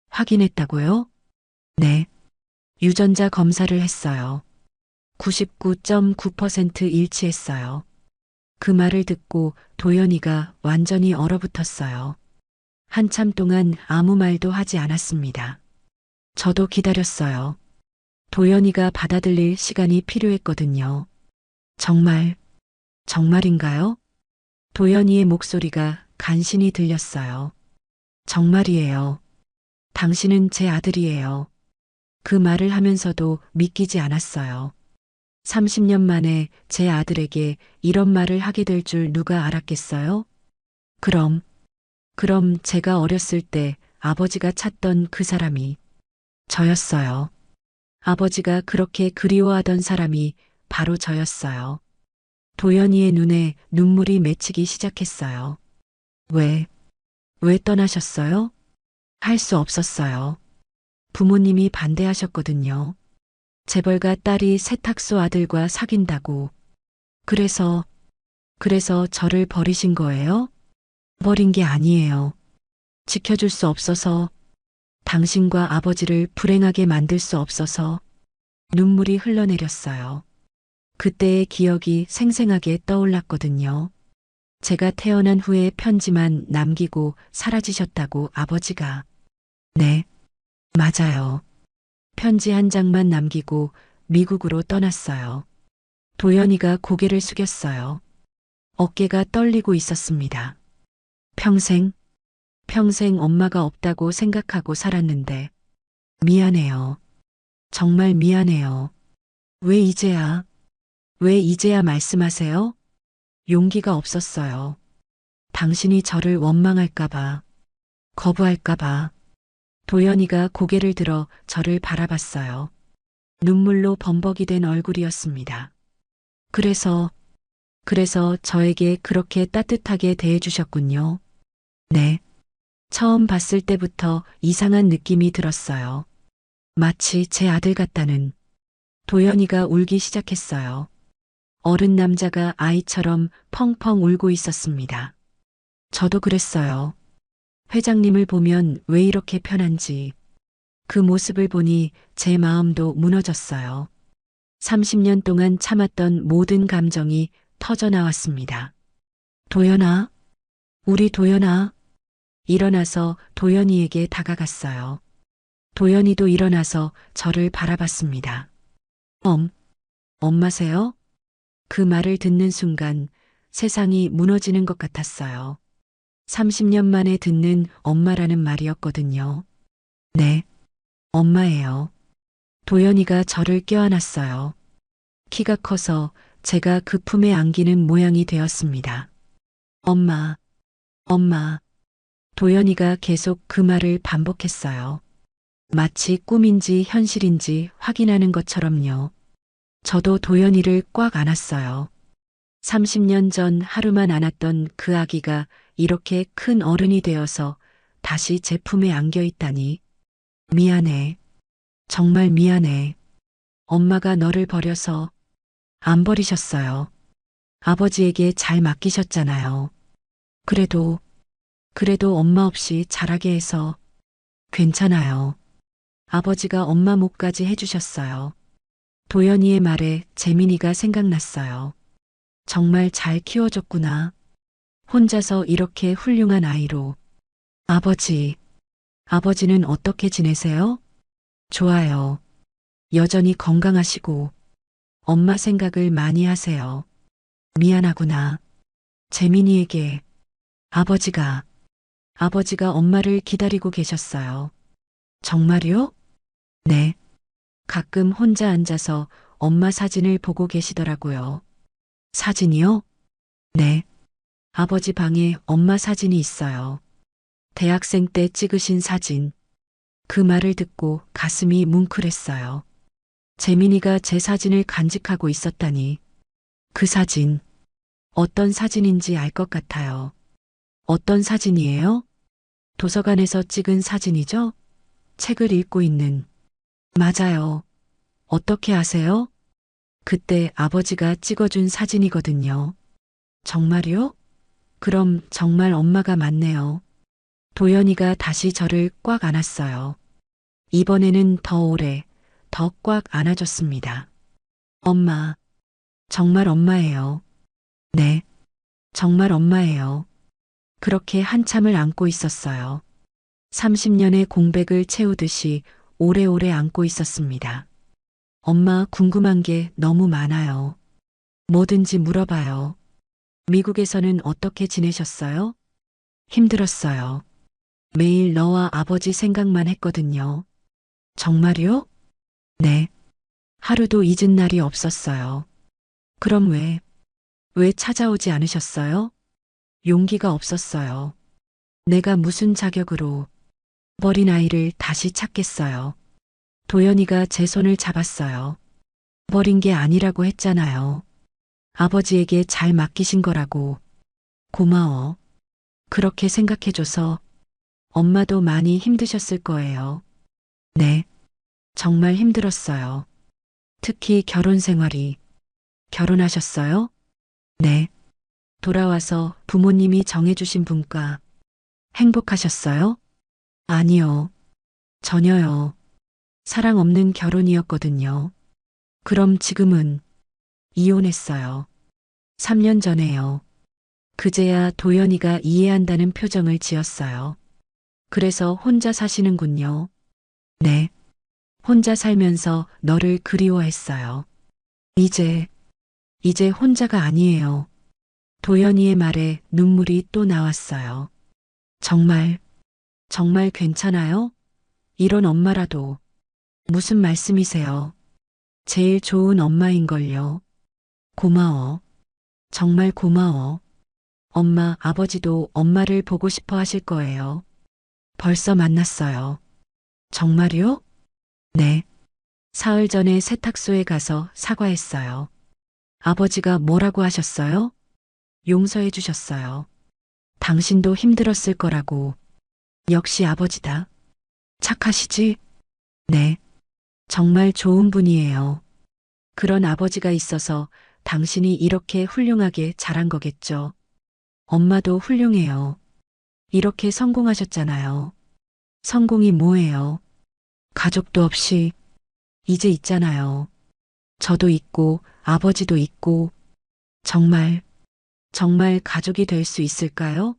확인했다고요? 네. 유전자 검사를 했어요. 99.9% 일치했어요. 그 말을 듣고 도연이가 완전히 얼어붙었어요. 한참 동안 아무 말도 하지 않았습니다. 저도 기다렸어요. 도연이가 받아들일 시간이 필요했거든요. 정말인가요? 도연이의 목소리가 간신히 들렸어요. 정말이에요. 당신은 제 아들이에요. 그 말을 하면서도 믿기지 않았어요. 30년 만에 제 아들에게 이런 말을 하게 될 줄 누가 알았겠어요? 그럼 제가 어렸을 때 아버지가 찾던 그 사람이 저였어요. 아버지가 그렇게 그리워하던 사람이 바로 저였어요. 도연이의 눈에 눈물이 맺히기 시작했어요. 왜 떠나셨어요? 할 수 없었어요. 부모님이 반대하셨거든요. 재벌가 딸이 세탁소 아들과 사귄다고. 그래서 저를 버리신 거예요? 버린 게 아니에요. 지켜줄 수 없어서, 당신과 아버지를 불행하게 만들 수 없어서 눈물이 흘러내렸어요. 그때의 기억이 생생하게 떠올랐거든요. 제가 태어난 후에 편지만 남기고 사라지셨다고 아버지가. 네, 맞아요. 편지 한 장만 남기고 미국으로 떠났어요. 도연이가 고개를 숙였어요. 어깨가 떨리고 있었습니다. 평생 엄마가 없다고 생각하고 살았는데 미안해요. 정말 미안해요. 왜 이제야 말씀하세요? 용기가 없었어요. 당신이 저를 원망할까봐, 거부할까봐. 도연이가 고개를 들어 저를 바라봤어요. 눈물로 범벅이 된 얼굴이었습니다. 그래서 그래서 저에게 그렇게 따뜻하게 대해주셨군요. 네. 처음 봤을 때부터 이상한 느낌이 들었어요. 마치 제 아들 같다는. 도연이가 울기 시작했어요. 어른 남자가 아이처럼 펑펑 울고 있었습니다. 저도 그랬어요. 회장님을 보면 왜 이렇게 편한지. 그 모습을 보니 제 마음도 무너졌어요. 30년 동안 참았던 모든 감정이 터져 나왔습니다. 도연아, 우리 도연아. 일어나서 도연이에게 다가갔어요. 도연이도 일어나서 저를 바라봤습니다. 엄마세요? 그 말을 듣는 순간 세상이 무너지는 것 같았어요. 30년 만에 듣는 엄마라는 말이었거든요. 네, 엄마예요. 도연이가 저를 껴안았어요. 키가 커서 제가 그 품에 안기는 모양이 되었습니다. 엄마, 엄마. 도연이가 계속 그 말을 반복했어요. 마치 꿈인지 현실인지 확인하는 것처럼요. 저도 도연이를 꽉 안았어요. 30년 전 하루만 안았던 그 아기가 이렇게 큰 어른이 되어서 다시 제 품에 안겨 있다니. 미안해. 정말 미안해. 엄마가 너를 버려서 안 버리셨어요. 아버지에게 잘 맡기셨잖아요. 그래도 엄마 없이 자라게 해서 괜찮아요. 아버지가 엄마 목까지 해주셨어요. 도연이의 말에 재민이가 생각났어요. 정말 잘 키워줬구나. 혼자서 이렇게 훌륭한 아이로. 아버지는 어떻게 지내세요? 좋아요. 여전히 건강하시고 엄마 생각을 많이 하세요. 미안하구나. 재민이에게 아버지가 엄마를 기다리고 계셨어요. 정말요? 네. 가끔 혼자 앉아서 엄마 사진을 보고 계시더라고요. 사진이요? 네. 아버지 방에 엄마 사진이 있어요. 대학생 때 찍으신 사진. 그 말을 듣고 가슴이 뭉클했어요. 재민이가 제 사진을 간직하고 있었다니. 그 사진. 어떤 사진인지 알 것 같아요. 어떤 사진이에요? 도서관에서 찍은 사진이죠? 책을 읽고 있는. 맞아요. 어떻게 아세요? 그때 아버지가 찍어준 사진이거든요. 정말요? 그럼 정말 엄마가 맞네요. 도연이가 다시 저를 꽉 안았어요. 이번에는 더 오래, 더 꽉 안아줬습니다. 엄마, 정말 엄마예요. 네, 정말 엄마예요. 그렇게 한참을 안고 있었어요. 30년의 공백을 채우듯이 오래오래 안고 있었습니다. 엄마 궁금한 게 너무 많아요. 뭐든지 물어봐요. 미국에서는 어떻게 지내셨어요? 힘들었어요. 매일 너와 아버지 생각만 했거든요. 정말요? 네. 하루도 잊은 날이 없었어요. 그럼 왜 찾아오지 않으셨어요? 용기가 없었어요. 내가 무슨 자격으로 버린 아이를 다시 찾겠어요. 도연이가 제 손을 잡았어요. 버린 게 아니라고 했잖아요. 아버지에게 잘 맡기신 거라고. 고마워. 그렇게 생각해줘서 엄마도 많이 힘드셨을 거예요. 네. 정말 힘들었어요. 특히 결혼 생활이. 결혼하셨어요? 네. 돌아와서 부모님이 정해주신 분과 행복하셨어요? 아니요. 전혀요. 사랑 없는 결혼이었거든요. 그럼 지금은 이혼했어요. 3년 전에요. 그제야 도연이가 이해한다는 표정을 지었어요. 그래서 혼자 사시는군요. 네. 혼자 살면서 너를 그리워했어요. 이제 혼자가 아니에요. 도연이의 말에 눈물이 또 나왔어요. 정말 괜찮아요? 이런 엄마라도. 무슨 말씀이세요? 제일 좋은 엄마인걸요. 고마워. 정말 고마워. 엄마, 아버지도 엄마를 보고 싶어 하실 거예요. 벌써 만났어요. 정말요? 네. 사흘 전에 세탁소에 가서 사과했어요. 아버지가 뭐라고 하셨어요? 용서해 주셨어요. 당신도 힘들었을 거라고. 역시 아버지다. 착하시지? 네. 정말 좋은 분이에요. 그런 아버지가 있어서 당신이 이렇게 훌륭하게 자란 거겠죠. 엄마도 훌륭해요. 이렇게 성공하셨잖아요. 성공이 뭐예요? 가족도 없이 이제 있잖아요. 저도 있고 아버지도 있고 정말 정말 가족이 될 수 있을까요?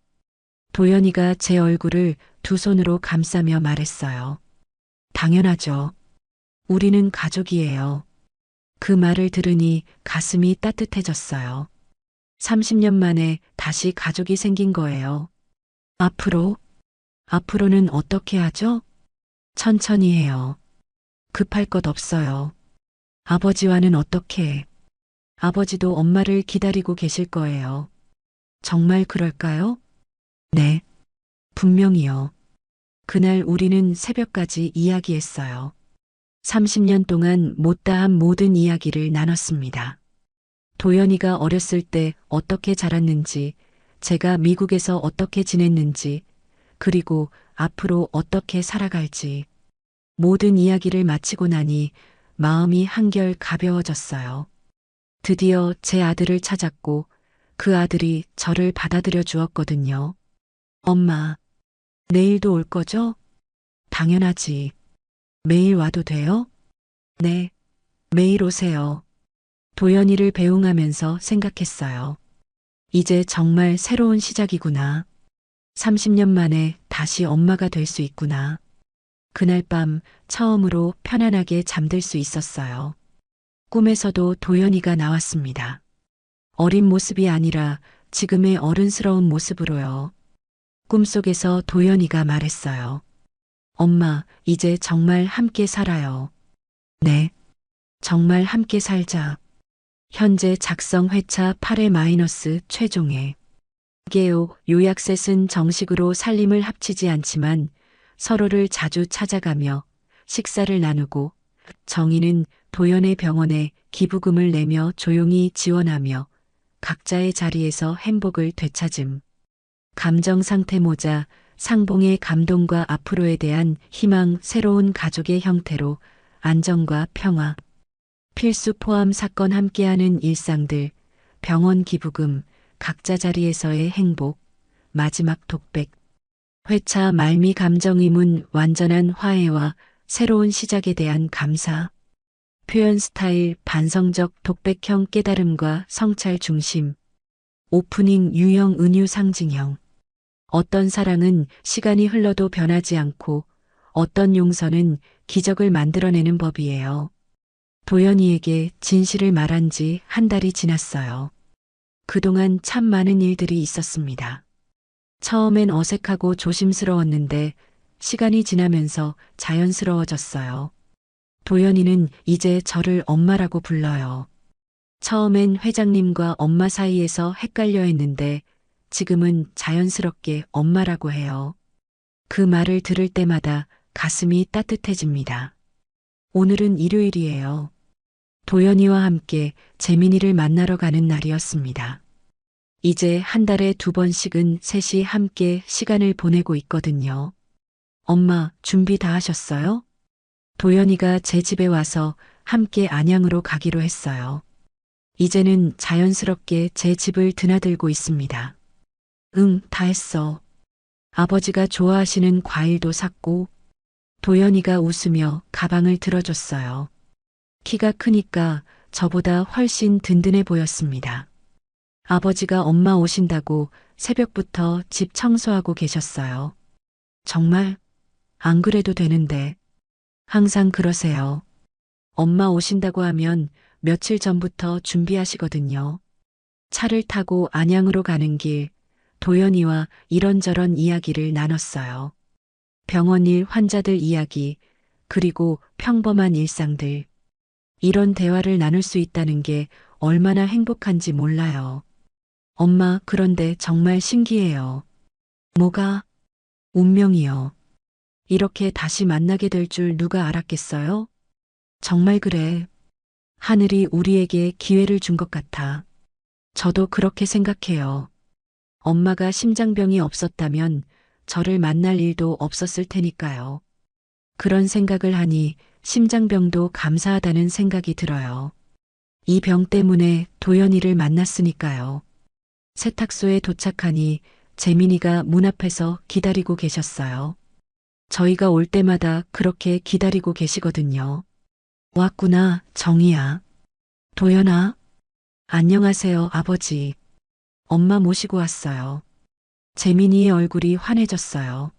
도연이가 제 얼굴을 두 손으로 감싸며 말했어요. 당연하죠. 우리는 가족이에요. 그 말을 들으니 가슴이 따뜻해졌어요. 30년 만에 다시 가족이 생긴 거예요. 앞으로는 어떻게 하죠? 천천히 해요. 급할 것 없어요. 아버지와는 어떻게? 아버지도 엄마를 기다리고 계실 거예요. 정말 그럴까요? 네, 분명히요. 그날 우리는 새벽까지 이야기했어요. 30년 동안 못다한 모든 이야기를 나눴습니다. 도연이가 어렸을 때 어떻게 자랐는지, 제가 미국에서 어떻게 지냈는지, 그리고 앞으로 어떻게 살아갈지. 모든 이야기를 마치고 나니 마음이 한결 가벼워졌어요. 드디어 제 아들을 찾았고 그 아들이 저를 받아들여 주었거든요. 엄마, 내일도 올 거죠? 당연하지. 매일 와도 돼요? 네, 매일 오세요. 도연이를 배웅하면서 생각했어요. 이제 정말 새로운 시작이구나. 30년 만에 다시 엄마가 될 수 있구나. 그날 밤 처음으로 편안하게 잠들 수 있었어요. 꿈에서도 도연이가 나왔습니다. 어린 모습이 아니라 지금의 어른스러운 모습으로요. 꿈속에서 도연이가 말했어요. 엄마, 이제 정말 함께 살아요. 네, 정말 함께 살자. 현재 작성 회차 8회 마이너스 최종회. 개요 요약셋은 정식으로 살림을 합치지 않지만 서로를 자주 찾아가며 식사를 나누고 정희는 도연의 병원에 기부금을 내며 조용히 지원하며 각자의 자리에서 행복을 되찾음. 감정 상태 모자 상봉의 감동과 앞으로에 대한 희망 새로운 가족의 형태로 안정과 평화. 필수 포함 사건 함께하는 일상들, 병원 기부금, 각자 자리에서의 행복, 마지막 독백. 회차 말미 감정이문 완전한 화해와 새로운 시작에 대한 감사. 표현 스타일 반성적 독백형 깨달음과 성찰 중심. 오프닝 유형 은유 상징형. 어떤 사랑은 시간이 흘러도 변하지 않고 어떤 용서는 기적을 만들어내는 법이에요. 도연이에게 진실을 말한 지 한 달이 지났어요. 그동안 참 많은 일들이 있었습니다. 처음엔 어색하고 조심스러웠는데 시간이 지나면서 자연스러워졌어요. 도연이는 이제 저를 엄마라고 불러요. 처음엔 회장님과 엄마 사이에서 헷갈려 했는데 지금은 자연스럽게 엄마라고 해요. 그 말을 들을 때마다 가슴이 따뜻해집니다. 오늘은 일요일이에요. 도연이와 함께 재민이를 만나러 가는 날이었습니다. 이제 한 달에 2번씩은 셋이 함께 시간을 보내고 있거든요. 엄마, 준비 다 하셨어요? 도연이가 제 집에 와서 함께 안양으로 가기로 했어요. 이제는 자연스럽게 제 집을 드나들고 있습니다. 응, 다 했어. 아버지가 좋아하시는 과일도 샀고, 도연이가 웃으며 가방을 들어줬어요. 키가 크니까 저보다 훨씬 든든해 보였습니다. 아버지가 엄마 오신다고 새벽부터 집 청소하고 계셨어요. 정말? 안 그래도 되는데. 항상 그러세요. 엄마 오신다고 하면 며칠 전부터 준비하시거든요. 차를 타고 안양으로 가는 길, 도연이와 이런저런 이야기를 나눴어요. 병원 일, 환자들 이야기, 그리고 평범한 일상들. 이런 대화를 나눌 수 있다는 게 얼마나 행복한지 몰라요. 엄마, 그런데 정말 신기해요. 뭐가? 운명이요. 이렇게 다시 만나게 될 줄 누가 알았겠어요? 정말 그래. 하늘이 우리에게 기회를 준 것 같아. 저도 그렇게 생각해요. 엄마가 심장병이 없었다면 저를 만날 일도 없었을 테니까요. 그런 생각을 하니 심장병도 감사하다는 생각이 들어요. 이 병 때문에 도연이를 만났으니까요. 세탁소에 도착하니 재민이가 문 앞에서 기다리고 계셨어요. 저희가 올 때마다 그렇게 기다리고 계시거든요. 왔구나, 정희야. 도연아. 안녕하세요, 아버지. 엄마 모시고 왔어요. 재민이의 얼굴이 환해졌어요.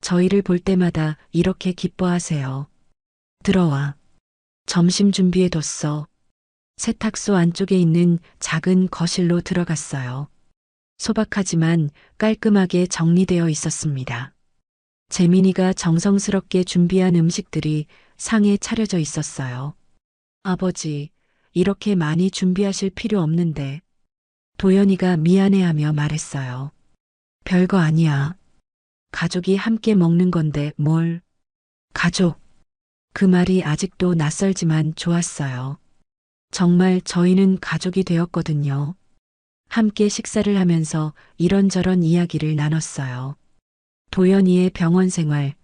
저희를 볼 때마다 이렇게 기뻐하세요. 들어와. 점심 준비해뒀어. 세탁소 안쪽에 있는 작은 거실로 들어갔어요. 소박하지만 깔끔하게 정리되어 있었습니다. 재민이가 정성스럽게 준비한 음식들이 상에 차려져 있었어요. 아버지, 이렇게 많이 준비하실 필요 없는데. 도연이가 미안해하며 말했어요. 별거 아니야. 가족이 함께 먹는 건데 뭘. 가족. 그 말이 아직도 낯설지만 좋았어요. 정말 저희는 가족이 되었거든요. 함께 식사를 하면서 이런저런 이야기를 나눴어요. 도연이의 병원 생활,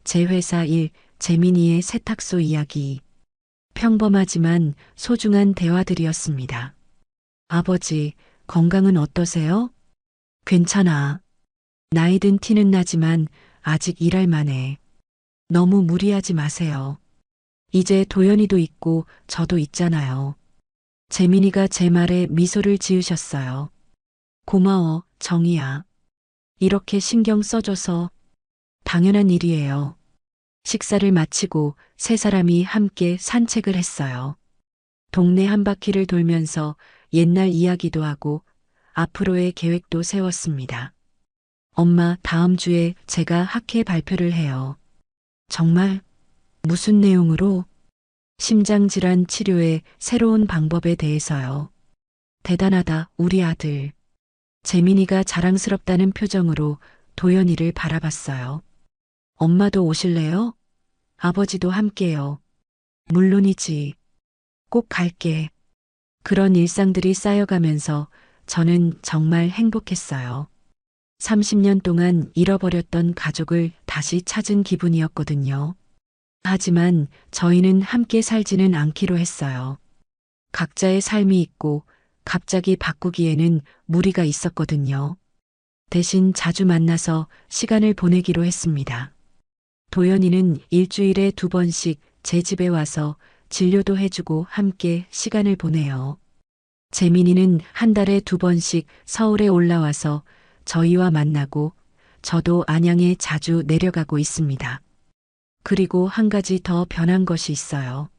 제 회사 일, 재민이의 세탁소 이야기. 평범하지만 소중한 대화들이었습니다. 아버지, 건강은 어떠세요? 괜찮아. 나이 든 티는 나지만 아직 일할 만해. 너무 무리하지 마세요. 이제 도연이도 있고 저도 있잖아요. 재민이가 제 말에 미소를 지으셨어요. 고마워, 정희야. 이렇게 신경 써줘서. 당연한 일이에요. 식사를 마치고 세 사람이 함께 산책을 했어요. 동네 한 바퀴를 돌면서 옛날 이야기도 하고 앞으로의 계획도 세웠습니다. 엄마, 다음 주에 제가 학회 발표를 해요. 정말? 무슨 내용으로? 심장질환 치료의 새로운 방법에 대해서요. 대단하다, 우리 아들. 재민이가 자랑스럽다는 표정으로 도연이를 바라봤어요. 엄마도 오실래요? 아버지도 함께요. 물론이지. 꼭 갈게. 그런 일상들이 쌓여가면서 저는 정말 행복했어요. 30년 동안 잃어버렸던 가족을 다시 찾은 기분이었거든요. 하지만 저희는 함께 살지는 않기로 했어요. 각자의 삶이 있고 갑자기 바꾸기에는 무리가 있었거든요. 대신 자주 만나서 시간을 보내기로 했습니다. 도연이는 일주일에 2번씩 제 집에 와서 진료도 해주고 함께 시간을 보내요. 재민이는 한 달에 2번씩 서울에 올라와서 저희와 만나고 저도 안양에 자주 내려가고 있습니다. 그리고 한 가지 더 변한 것이 있어요.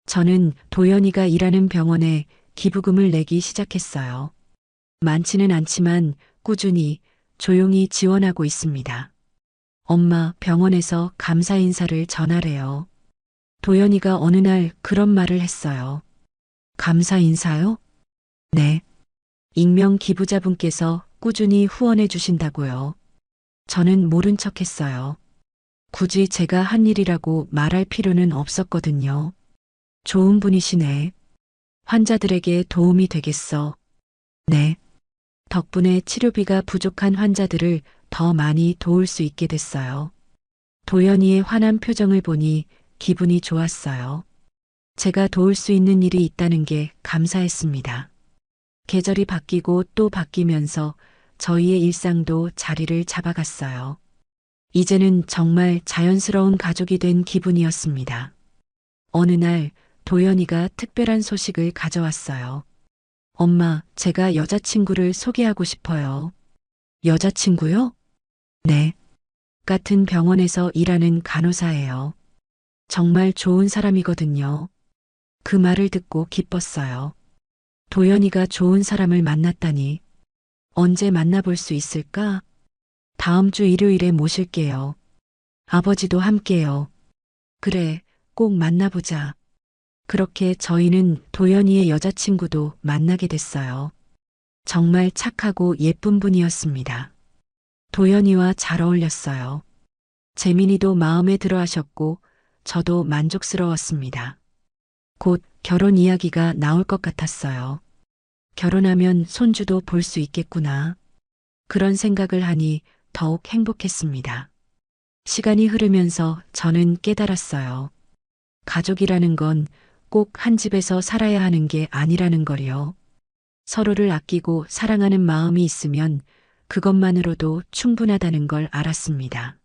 저는 도연이가 일하는 병원에 기부금을 내기 시작했어요. 많지는 않지만 꾸준히 조용히 지원하고 있습니다. 엄마, 병원에서 감사 인사를 전하래요. 도연이가 어느 날 그런 말을 했어요. 감사 인사요? 네. 익명 기부자분께서 꾸준히 후원해 주신다고요. 저는 모른 척 했어요. 굳이 제가 한 일이라고 말할 필요는 없었거든요. 좋은 분이시네. 환자들에게 도움이 되겠어. 네. 덕분에 치료비가 부족한 환자들을 더 많이 도울 수 있게 됐어요. 도연이의 환한 표정을 보니 기분이 좋았어요. 제가 도울 수 있는 일이 있다는 게 감사했습니다. 계절이 바뀌고 또 바뀌면서 저희의 일상도 자리를 잡아갔어요. 이제는 정말 자연스러운 가족이 된 기분이었습니다. 어느 날 도연이가 특별한 소식을 가져왔어요. 엄마, 제가 여자친구를 소개하고 싶어요. 여자친구요? 네. 같은 병원에서 일하는 간호사예요. 정말 좋은 사람이거든요. 그 말을 듣고 기뻤어요. 도연이가 좋은 사람을 만났다니. 언제 만나볼 수 있을까? 다음 주 일요일에 모실게요. 아버지도 함께요. 그래, 꼭 만나보자. 그렇게 저희는 도연이의 여자친구도 만나게 됐어요. 정말 착하고 예쁜 분이었습니다. 도연이와 잘 어울렸어요. 재민이도 마음에 들어 하셨고 저도 만족스러웠습니다. 곧 결혼 이야기가 나올 것 같았어요. 결혼하면 손주도 볼 수 있겠구나. 그런 생각을 하니 더욱 행복했습니다. 시간이 흐르면서 저는 깨달았어요. 가족이라는 건 꼭 한 집에서 살아야 하는 게 아니라는 걸요. 서로를 아끼고 사랑하는 마음이 있으면 그것만으로도 충분하다는 걸 알았습니다.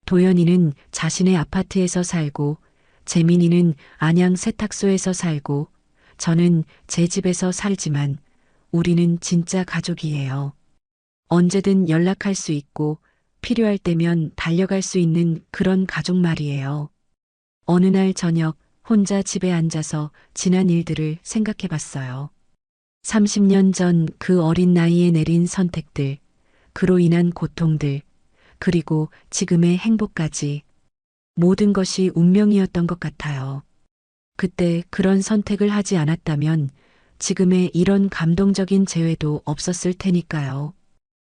도연이는 자신의 아파트에서 살고, 재민이는 안양 세탁소에서 살고, 저는 제 집에서 살지만 우리는 진짜 가족이에요. 언제든 연락할 수 있고 필요할 때면 달려갈 수 있는 그런 가족 말이에요. 어느 날 저녁 혼자 집에 앉아서 지난 일들을 생각해 봤어요. 30년 전 그 어린 나이에 내린 선택들, 그로 인한 고통들, 그리고 지금의 행복까지 모든 것이 운명이었던 것 같아요. 그때 그런 선택을 하지 않았다면 지금의 이런 감동적인 재회도 없었을 테니까요.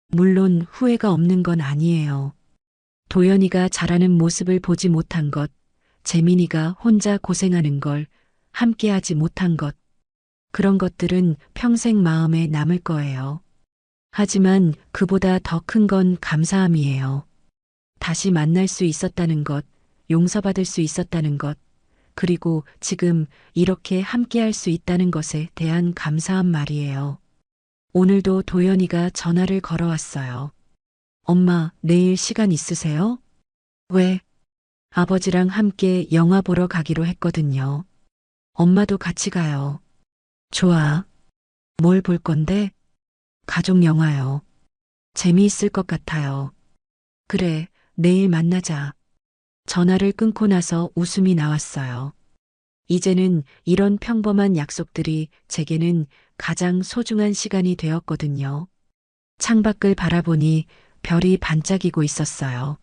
물론 후회가 없는 건 아니에요. 도연이가 자라는 모습을 보지 못한 것, 재민이가 혼자 고생하는 걸 함께하지 못한 것, 그런 것들은 평생 마음에 남을 거예요. 하지만 그보다 더 큰 건 감사함이에요. 다시 만날 수 있었다는 것, 용서받을 수 있었다는 것, 그리고 지금 이렇게 함께할 수 있다는 것에 대한 감사한 말이에요. 오늘도 도연이가 전화를 걸어왔어요. 엄마, 내일 시간 있으세요? 왜? 아버지랑 함께 영화 보러 가기로 했거든요. 엄마도 같이 가요. 좋아. 뭘 볼 건데? 가족 영화요. 재미있을 것 같아요. 그래, 내일 만나자. 전화를 끊고 나서 웃음이 나왔어요. 이제는 이런 평범한 약속들이 제게는 가장 소중한 시간이 되었거든요. 창밖을 바라보니 별이 반짝이고 있었어요.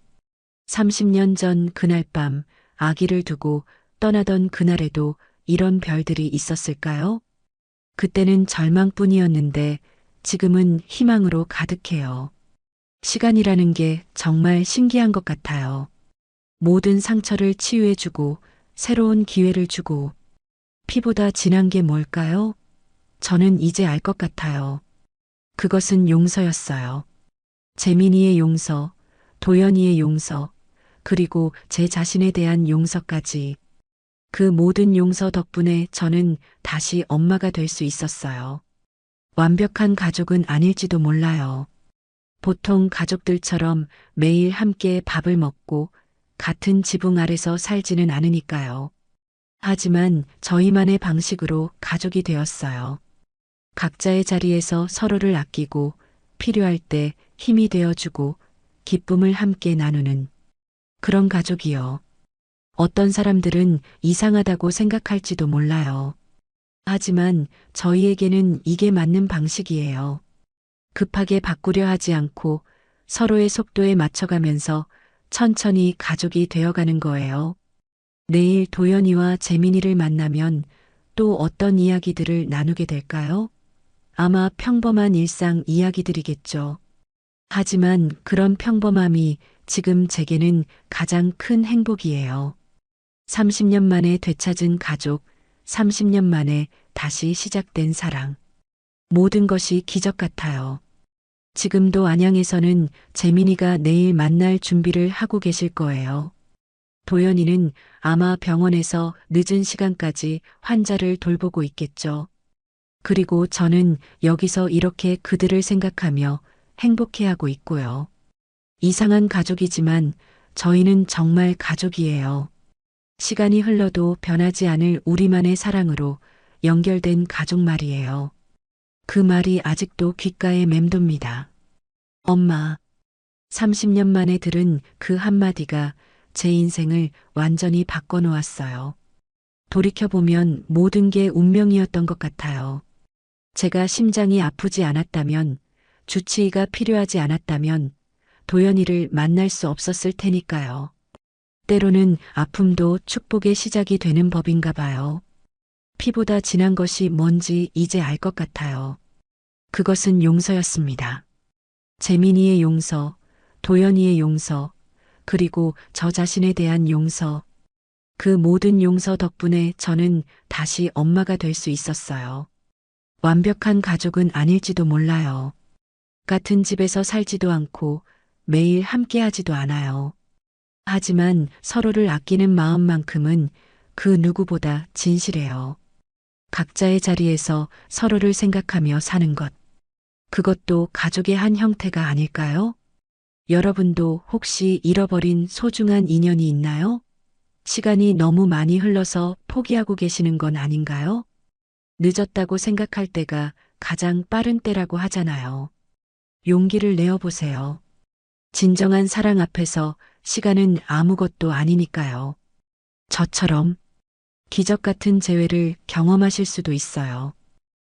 30년 전 그날 밤 아기를 두고 떠나던 그날에도 이런 별들이 있었을까요? 그때는 절망뿐이었는데 지금은 희망으로 가득해요. 시간이라는 게 정말 신기한 것 같아요. 모든 상처를 치유해주고 새로운 기회를 주고 피보다 진한 게 뭘까요? 저는 이제 알 것 같아요. 그것은 용서였어요. 재민이의 용서, 도연이의 용서, 그리고 제 자신에 대한 용서까지. 그 모든 용서 덕분에 저는 다시 엄마가 될 수 있었어요. 완벽한 가족은 아닐지도 몰라요. 보통 가족들처럼 매일 함께 밥을 먹고 같은 지붕 아래서 살지는 않으니까요. 하지만 저희만의 방식으로 가족이 되었어요. 각자의 자리에서 서로를 아끼고 필요할 때 힘이 되어주고 기쁨을 함께 나누는 그런 가족이요. 어떤 사람들은 이상하다고 생각할지도 몰라요. 하지만 저희에게는 이게 맞는 방식이에요. 급하게 바꾸려 하지 않고 서로의 속도에 맞춰가면서 천천히 가족이 되어가는 거예요. 내일 도연이와 재민이를 만나면 또 어떤 이야기들을 나누게 될까요? 아마 평범한 일상 이야기들이겠죠. 하지만 그런 평범함이 지금 제게는 가장 큰 행복이에요. 30년 만에 되찾은 가족, 30년 만에 다시 시작된 사랑. 모든 것이 기적 같아요. 지금도 안양에서는 재민이가 내일 만날 준비를 하고 계실 거예요. 도연이는 아마 병원에서 늦은 시간까지 환자를 돌보고 있겠죠. 그리고 저는 여기서 이렇게 그들을 생각하며 행복해하고 있고요. 이상한 가족이지만 저희는 정말 가족이에요. 시간이 흘러도 변하지 않을 우리만의 사랑으로 연결된 가족 말이에요. 그 말이 아직도 귓가에 맴돕니다. 엄마, 30년 만에 들은 그 한마디가 제 인생을 완전히 바꿔놓았어요. 돌이켜보면 모든 게 운명이었던 것 같아요. 제가 심장이 아프지 않았다면, 주치의가 필요하지 않았다면, 도연이를 만날 수 없었을 테니까요. 때로는 아픔도 축복의 시작이 되는 법인가 봐요. 피보다 진한 것이 뭔지 이제 알 것 같아요. 그것은 용서였습니다. 재민이의 용서, 도연이의 용서, 그리고 저 자신에 대한 용서. 그 모든 용서 덕분에 저는 다시 엄마가 될 수 있었어요. 완벽한 가족은 아닐지도 몰라요. 같은 집에서 살지도 않고 매일 함께하지도 않아요. 하지만 서로를 아끼는 마음만큼은 그 누구보다 진실해요. 각자의 자리에서 서로를 생각하며 사는 것. 그것도 가족의 한 형태가 아닐까요? 여러분도 혹시 잃어버린 소중한 인연이 있나요? 시간이 너무 많이 흘러서 포기하고 계시는 건 아닌가요? 늦었다고 생각할 때가 가장 빠른 때라고 하잖아요. 용기를 내어보세요. 진정한 사랑 앞에서 시간은 아무것도 아니니까요. 저처럼 기적 같은 재회를 경험하실 수도 있어요.